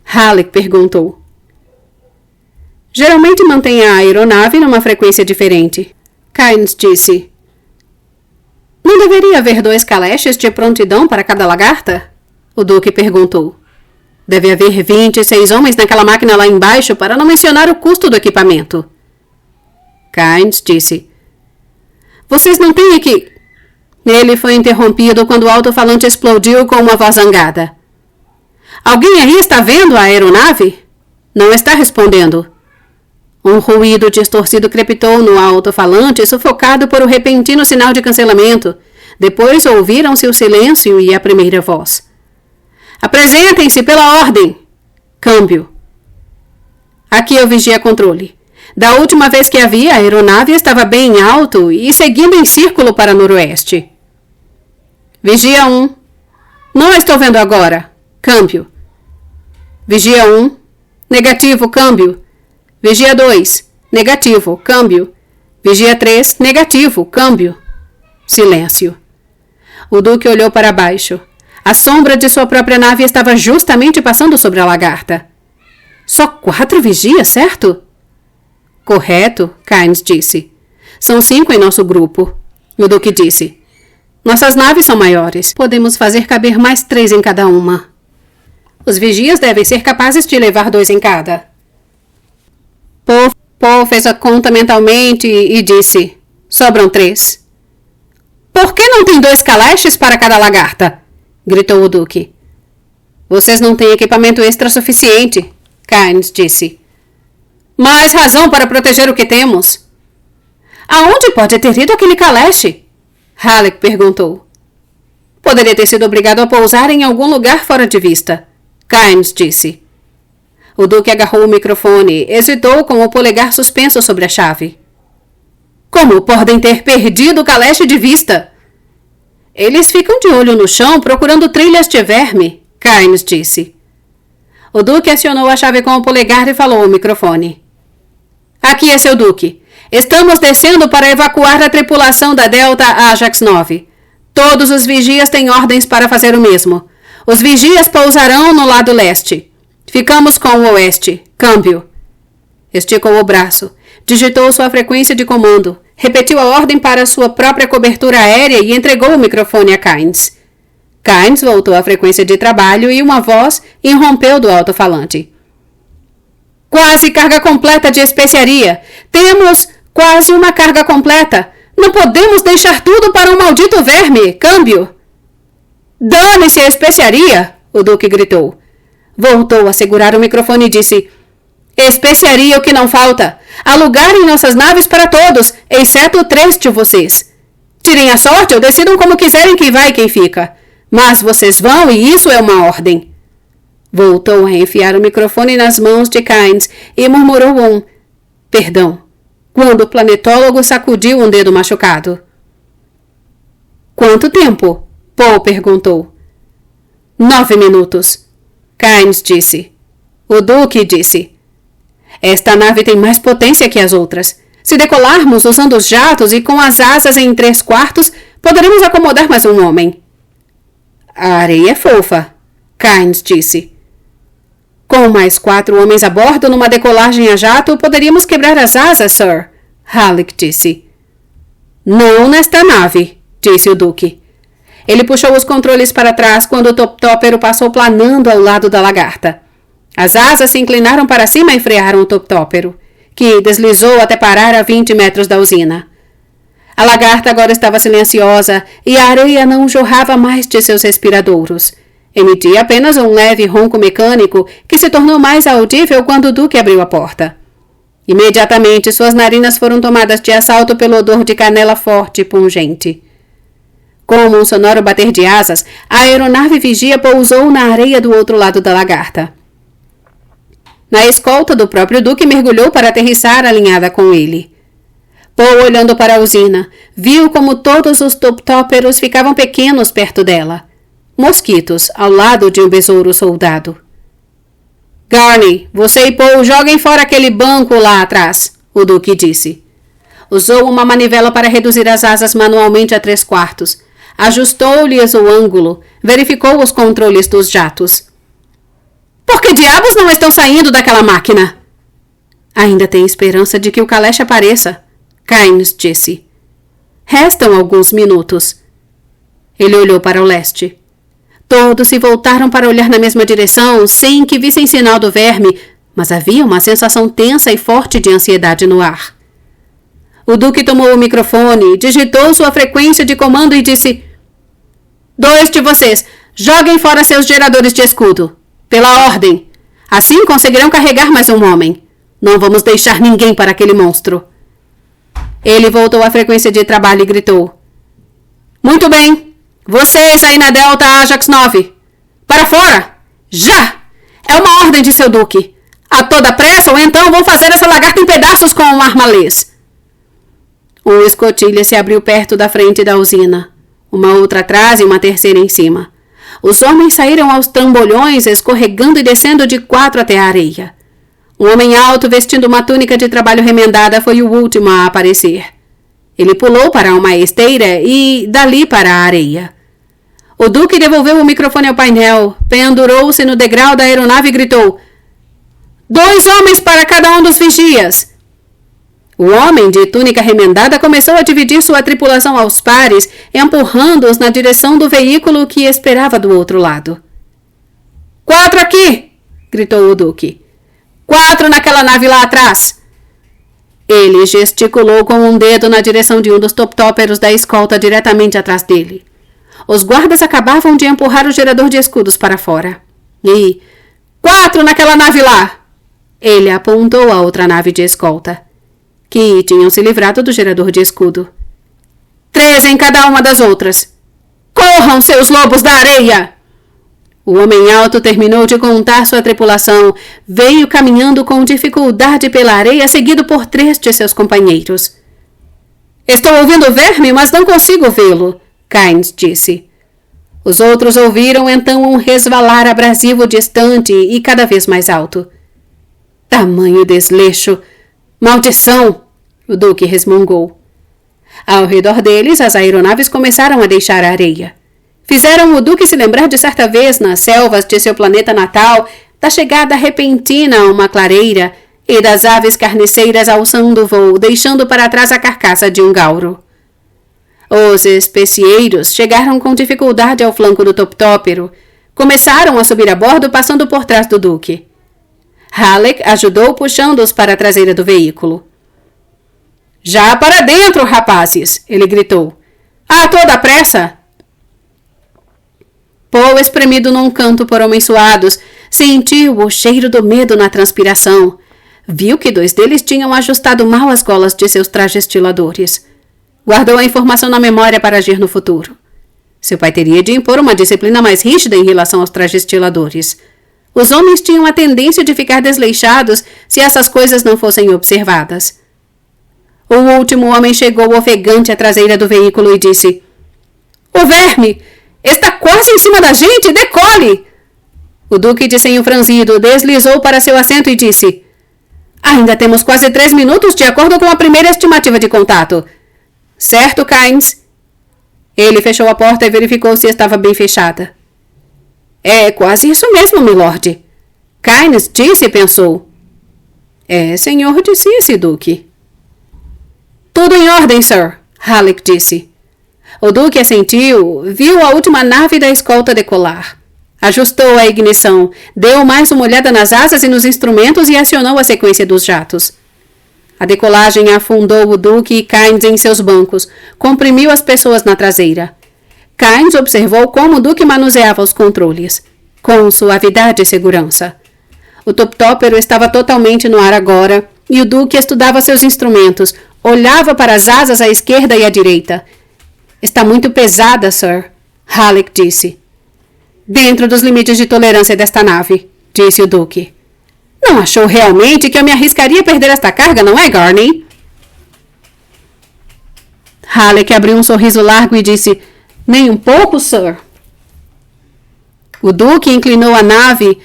Speaker 2: Halleck perguntou. Geralmente mantém a aeronave numa frequência diferente, Kynes disse. Não deveria haver 2 caleches de prontidão para cada lagarta? O Duque perguntou. Deve haver 26 homens naquela máquina lá embaixo para não mencionar o custo do equipamento. Kynes disse. Vocês não têm aqui... Ele foi interrompido quando o alto-falante explodiu com uma voz zangada. Alguém aí está vendo a aeronave? Não está respondendo. Um ruído distorcido crepitou no alto-falante, sufocado por um repentino sinal de cancelamento. Depois ouviram-se o silêncio e a primeira voz. Apresentem-se pela ordem. Câmbio. Aqui eu vigia controle. Da última vez que a vi, a aeronave estava bem alto e seguindo em círculo para noroeste. Vigia 1. Não a estou vendo agora. Câmbio. Vigia 1. Negativo, câmbio. Vigia 2. Negativo, câmbio. Vigia 3. Negativo, câmbio. Silêncio. O Duque olhou para baixo. A sombra de sua própria nave estava justamente passando sobre a lagarta. Só 4 vigias, certo? Correto, Kynes disse. São 5 em nosso grupo. O Duque disse. Nossas naves são maiores. Podemos fazer caber mais 3 em cada uma. Os vigias devem ser capazes de levar 2 em cada. Poe fez a conta mentalmente e disse: sobram 3. Por que não tem 2 caleches para cada lagarta? Gritou o Duque. Vocês não têm equipamento extra suficiente, Kynes disse. Mais razão para proteger o que temos. Aonde pode ter ido aquele caleche? Halleck perguntou. Poderia ter sido obrigado a pousar em algum lugar fora de vista, Kynes disse. O Duque agarrou o microfone, hesitou com o polegar suspenso sobre a chave. Como podem ter perdido o caleche de vista? Eles ficam de olho no chão procurando trilhas de verme, Kynes disse. O Duque acionou a chave com o polegar e falou ao microfone. Aqui é seu Duque. Estamos descendo para evacuar a tripulação da Delta Ajax 9. Todos os vigias têm ordens para fazer o mesmo. Os vigias pousarão no lado leste. Ficamos com o oeste. Câmbio. Esticou o braço. Digitou sua frequência de comando. Repetiu a ordem para sua própria cobertura aérea e entregou o microfone a Kynes. Kynes voltou à frequência de trabalho e uma voz irrompeu do alto-falante. Quase carga completa de especiaria. Temos quase uma carga completa. Não podemos deixar tudo para um maldito verme. Câmbio. Dane-se a especiaria, o Duque gritou. Voltou a segurar o microfone e disse: especiaria o que não falta. Há lugar em nossas naves para todos, exceto 3 de vocês. Tirem a sorte ou decidam como quiserem quem vai e quem fica. Mas vocês vão e isso é uma ordem. Voltou a enfiar o microfone nas mãos de Kynes e murmurou perdão, quando o planetólogo sacudiu um dedo machucado. Quanto tempo? Poe perguntou. 9 minutos. Kynes disse. O Duque disse. Esta nave tem mais potência que as outras. Se decolarmos usando os jatos e com as asas em 3/4, poderemos acomodar mais um homem. A areia é fofa, Kynes disse. Com mais 4 homens a bordo numa decolagem a jato, poderíamos quebrar as asas, Sir, Halleck disse. Não nesta nave, disse o Duque. Ele puxou os controles para trás quando o toptópero passou planando ao lado da lagarta. As asas se inclinaram para cima e frearam o toptópero, que deslizou até parar a 20 metros da usina. A lagarta agora estava silenciosa e a areia não jorrava mais de seus respiradouros. Emitia apenas um leve ronco mecânico que se tornou mais audível quando o Duque abriu a porta. Imediatamente suas narinas foram tomadas de assalto pelo odor de canela forte e pungente. Como um sonoro bater de asas, a aeronave vigia pousou na areia do outro lado da lagarta. Na escolta do próprio Duque mergulhou para aterrissar alinhada com ele. Poe, olhando para a usina, viu como todos os toptóperos ficavam pequenos perto dela. Mosquitos ao lado de um besouro soldado. Garney, você e Poe joguem fora aquele banco lá atrás, o Duque disse. Usou uma manivela para reduzir as asas manualmente a 3/4. Ajustou-lhes o ângulo, verificou os controles dos jatos. Por que diabos não estão saindo daquela máquina? Ainda tem esperança de que o caleche apareça, Kynes disse. Restam alguns minutos. Ele olhou para o leste. Todos se voltaram para olhar na mesma direção, sem que vissem sinal do verme, mas havia uma sensação tensa e forte de ansiedade no ar. O Duque tomou o microfone, digitou sua frequência de comando e disse: 2 de vocês, joguem fora seus geradores de escudo. Pela ordem. Assim conseguirão carregar mais um homem. Não vamos deixar ninguém para aquele monstro. Ele voltou à frequência de trabalho e gritou: Muito bem. Vocês aí na Delta Ajax 9. Para fora! Já! É uma ordem de seu Duque. A toda pressa ou então vão fazer essa lagarta em pedaços com um armalês. Uma escotilha se abriu perto da frente da usina. Uma outra atrás e uma terceira em cima. Os homens saíram aos trambolhões, escorregando e descendo de 4 até a areia. Um homem alto, vestindo uma túnica de trabalho remendada, foi o último a aparecer. Ele pulou para uma esteira e dali para a areia. O Duque devolveu o microfone ao painel, pendurou-se no degrau da aeronave e gritou: 2 homens para cada um dos vigias. O homem de túnica remendada começou a dividir sua tripulação aos pares, empurrando-os na direção do veículo que esperava do outro lado. 4 aqui! Gritou o Duque. 4 naquela nave lá atrás! Ele gesticulou com um dedo na direção de um dos toptóperos da escolta diretamente atrás dele. Os guardas acabavam de empurrar o gerador de escudos para fora. E 4 naquela nave lá! Ele apontou a outra nave de escolta, que tinham se livrado do gerador de escudo. 3 em cada uma das outras. Corram, seus lobos da areia! O homem alto terminou de contar sua tripulação. Veio caminhando com dificuldade pela areia, seguido por 3 de seus companheiros. Estou ouvindo o verme, mas não consigo vê-lo, Kynes disse. Os outros ouviram então um resvalar abrasivo distante e cada vez mais alto. Tamanho desleixo! Maldição! O Duque resmungou. Ao redor deles, as aeronaves começaram a deixar a areia. Fizeram o Duque se lembrar de certa vez, nas selvas de seu planeta natal, da chegada repentina a uma clareira e das aves carniceiras alçando o voo, deixando para trás a carcaça de um gauro. Os especieiros chegaram com dificuldade ao flanco do toptópero. Começaram a subir a bordo, passando por trás do Duque. Halleck ajudou puxando-os para a traseira do veículo. Já para dentro, rapazes! Ele gritou. A toda pressa! Poe, espremido num canto por homens suados, sentiu o cheiro do medo na transpiração. Viu que 2 deles tinham ajustado mal as golas de seus trajestiladores. Guardou a informação na memória para agir no futuro. Seu pai teria de impor uma disciplina mais rígida em relação aos trajestiladores. Os homens tinham a tendência de ficar desleixados se essas coisas não fossem observadas. O último homem chegou ofegante à traseira do veículo e disse: O verme! Está quase em cima da gente! Decole! O Duque de senho franzido deslizou para seu assento e disse: Ainda temos quase 3 minutos de acordo com a primeira estimativa de contato. Certo, Kynes? Ele fechou a porta e verificou se estava bem fechada. É quase isso mesmo, milord. Kynes disse e pensou. É, senhor, disse Duque. Tudo em ordem, sir, Halleck disse. O Duque assentiu, viu a última nave da escolta decolar. Ajustou a ignição, deu mais uma olhada nas asas e nos instrumentos e acionou a sequência dos jatos. A decolagem afundou o Duque e Kynes em seus bancos, comprimiu as pessoas na traseira. Kynes observou como o Duque manuseava os controles, com suavidade e segurança. O toptópero estava totalmente no ar agora, e o Duque estudava seus instrumentos, olhava para as asas à esquerda e à direita. Está muito pesada, sir, Halleck disse. Dentro dos limites de tolerância desta nave, disse o Duque. Não achou realmente que eu me arriscaria a perder esta carga, não é, Garney? Halleck abriu um sorriso largo e disse, nem um pouco, sir. O Duque inclinou a nave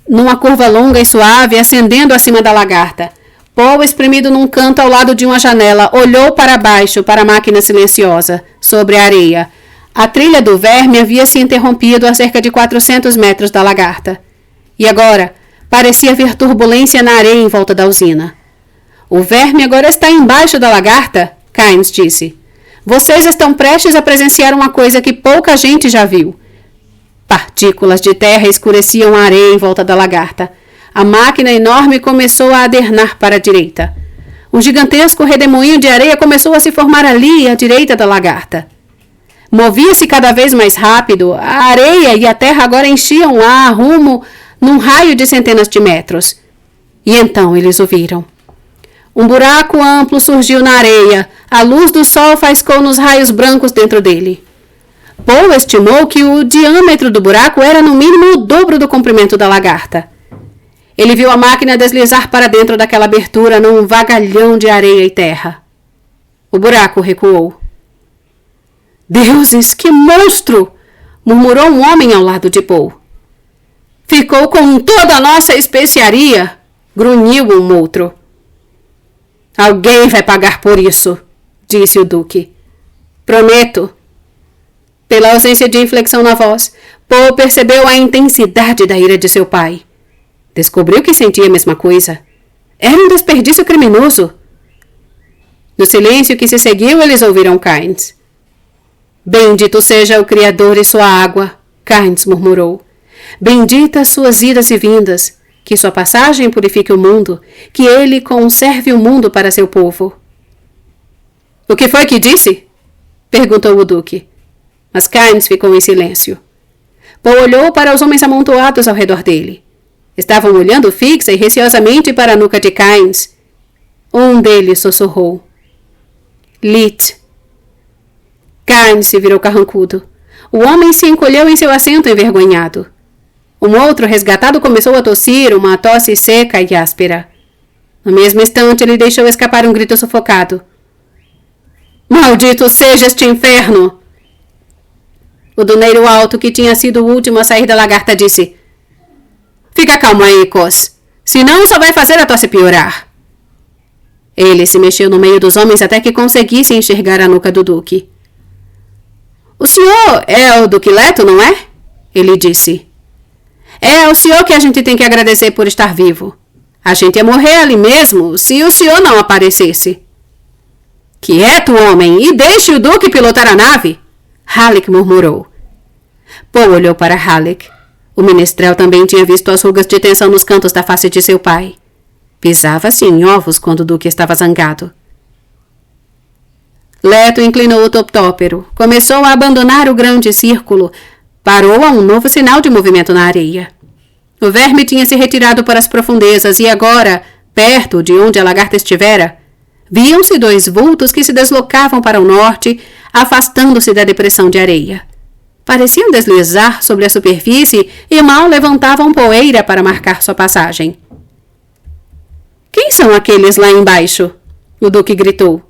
Speaker 2: numa curva longa e suave, ascendendo acima da lagarta. Poe, espremido num canto ao lado de uma janela, olhou para baixo para a máquina silenciosa, sobre a areia. A trilha do verme havia se interrompido a cerca de 400 metros da lagarta. E agora, parecia haver turbulência na areia em volta da usina. O verme agora está embaixo da lagarta, Kynes disse. Vocês estão prestes a presenciar uma coisa que pouca gente já viu. Partículas de terra escureciam a areia em volta da lagarta. A máquina enorme começou a adernar para a direita. Um gigantesco redemoinho de areia começou a se formar ali, à direita da lagarta. Movia-se cada vez mais rápido. A areia e a terra agora enchiam o ar rumo num raio de centenas de metros. E então eles o viram. Um buraco amplo surgiu na areia. A luz do sol faiscou nos raios brancos dentro dele. Poe estimou que o diâmetro do buraco era no mínimo o dobro do comprimento da lagarta. Ele viu a máquina deslizar para dentro daquela abertura num vagalhão de areia e terra. O buraco recuou. Deuses, que monstro! Murmurou um homem ao lado de Poe. Ficou com toda a nossa especiaria, grunhiu um outro. Alguém vai pagar por isso, disse o Duque. Prometo. Pela ausência de inflexão na voz, Poe percebeu a intensidade da ira de seu pai. Descobriu que sentia a mesma coisa. Era um desperdício criminoso. No silêncio que se seguiu, eles ouviram Kynes. Bendito seja o Criador e sua água, Kynes murmurou. Benditas suas idas e vindas, que sua passagem purifique o mundo, que ele conserve o mundo para seu povo. O que foi que disse? Perguntou o Duque. Mas Kynes ficou em silêncio. Paul olhou para os homens amontoados ao redor dele. Estavam olhando fixa e receosamente para a nuca de Kynes. Um deles sussurrou. Lit. Kynes se virou carrancudo. O homem se encolheu em seu assento envergonhado. Um outro resgatado começou a tossir, uma tosse seca e áspera. No mesmo instante, ele deixou escapar um grito sufocado. Maldito seja este inferno! O doneiro alto, que tinha sido o último a sair da lagarta, disse. Fica calmo aí, Cos. Senão só vai fazer a tosse piorar. Ele se mexeu no meio dos homens até que conseguisse enxergar a nuca do Duque. O senhor é o Duque Leto, não é? Ele disse. É ao senhor que a gente tem que agradecer por estar vivo. A gente ia morrer ali mesmo se o senhor não aparecesse. Quieto, homem, e deixe o Duque pilotar a nave. Halleck murmurou. Paul olhou para Halleck. O menestrel também tinha visto as rugas de tensão nos cantos da face de seu pai. Pisava-se em ovos quando o Duque estava zangado. Leto inclinou o toptópero, começou a abandonar o grande círculo, parou a um novo sinal de movimento na areia. O verme tinha se retirado para as profundezas e agora, perto de onde a lagarta estivera, viam-se dois vultos que se deslocavam para o norte, afastando-se da depressão de areia. Pareciam deslizar sobre a superfície e mal levantavam poeira para marcar sua passagem. Quem são aqueles lá embaixo? O Duque gritou.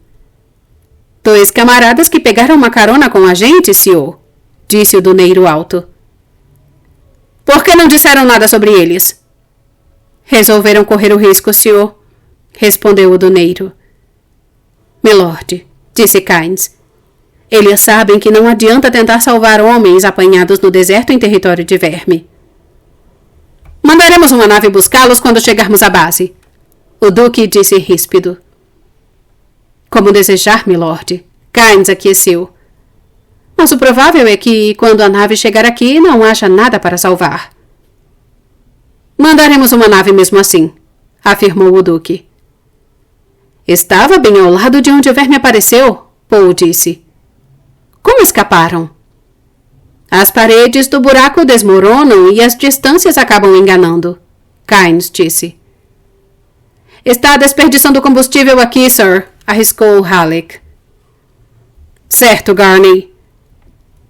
Speaker 2: Dois camaradas que pegaram uma carona com a gente, senhor, disse o doneiro alto. Por que não disseram nada sobre eles? Resolveram correr o risco, senhor, respondeu o doneiro. Milord, disse Kynes. Eles sabem que não adianta tentar salvar homens apanhados no deserto em território de verme. Mandaremos uma nave buscá-los quando chegarmos à base. O Duque disse ríspido. Como desejar, milord. Kynes aqueceu. Mas o provável é que, quando a nave chegar aqui, não haja nada para salvar. Mandaremos uma nave mesmo assim, afirmou o Duque. Estava bem ao lado de onde o verme apareceu, Paul disse. Como escaparam? As paredes do buraco desmoronam e as distâncias acabam enganando, Kynes disse. Está desperdiçando combustível aqui, sir, arriscou Halleck. Certo, Garney.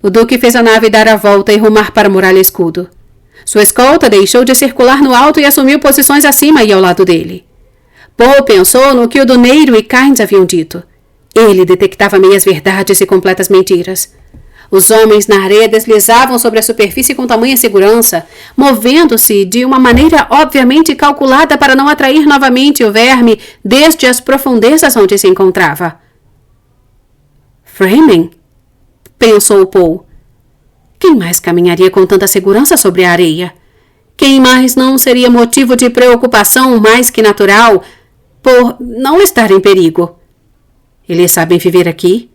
Speaker 2: O Duque fez a nave dar a volta e rumar para a muralha escudo. Sua escolta deixou de circular no alto e assumiu posições acima e ao lado dele. Paul pensou no que o doneiro e Kynes haviam dito. Ele detectava meias verdades e completas mentiras. Os homens na areia deslizavam sobre a superfície com tamanha segurança, movendo-se de uma maneira obviamente calculada para não atrair novamente o verme desde as profundezas onde se encontrava. Framing? Pensou Paul. Quem mais caminharia com tanta segurança sobre a areia? Quem mais não seria motivo de preocupação mais que natural por não estar em perigo? Eles sabem viver aqui.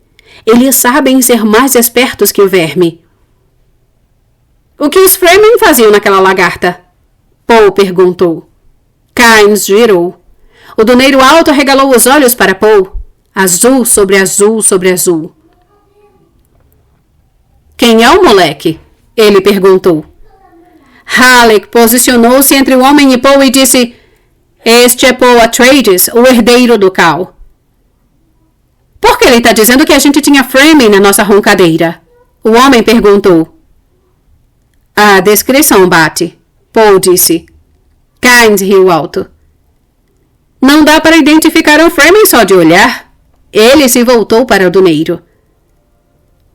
Speaker 2: Eles sabem ser mais espertos que o verme. O que os Fremen faziam naquela lagarta? Paul perguntou. Kynes girou. O doneiro alto arregalou os olhos para Paul. Azul sobre azul sobre azul. Quem é o moleque? Ele perguntou. Halleck posicionou-se entre o homem e Paul e disse: Este é Paul Atreides, o herdeiro do Cal. Por que ele está dizendo que a gente tinha Framing na nossa roncadeira? O homem perguntou. A descrição bate, Paul disse. Kynes riu alto. Não dá para identificar um Framing só de olhar. Ele se voltou para o doneiro.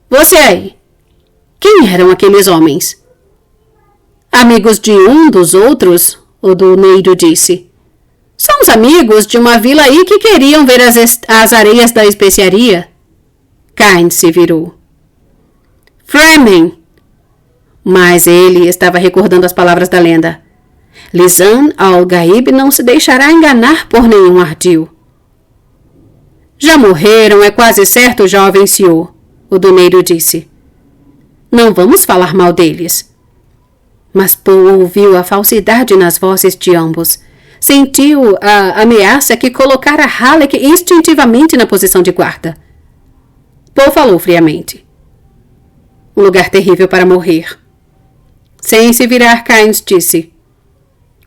Speaker 2: Você aí. Quem eram aqueles homens? Amigos de um dos outros, o doneiro disse. São os amigos de uma vila aí que queriam ver as areias da especiaria. Kynes se virou. Fremen! Mas ele estava recordando as palavras da lenda. Lisan al-Gaib não se deixará enganar por nenhum ardil. Já morreram, é quase certo, jovem senhor, o domeiro disse. Não vamos falar mal deles. Mas Poe ouviu a falsidade nas vozes de ambos. Sentiu a ameaça que colocara Halleck instintivamente na posição de guarda. Poe falou friamente. Um lugar terrível para morrer. Sem se virar, Kynes disse.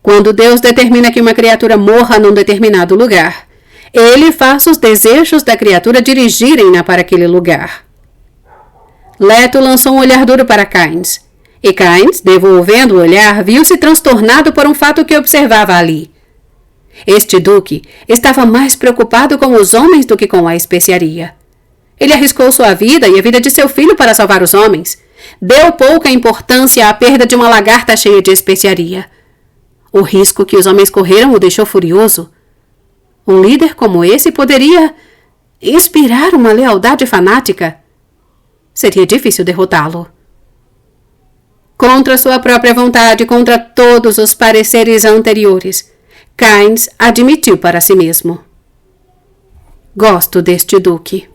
Speaker 2: Quando Deus determina que uma criatura morra num determinado lugar, Ele faz os desejos da criatura dirigirem-na para aquele lugar. Leto lançou um olhar duro para Kynes, e Kynes, devolvendo o olhar, viu-se transtornado por um fato que observava ali. Este duque estava mais preocupado com os homens do que com a especiaria. Ele arriscou sua vida e a vida de seu filho para salvar os homens. Deu pouca importância à perda de uma lagarta cheia de especiaria. O risco que os homens correram o deixou furioso. Um líder como esse poderia inspirar uma lealdade fanática. Seria difícil derrotá-lo. Contra sua própria vontade, contra todos os pareceres anteriores, Kynes admitiu para si mesmo. Gosto deste duque.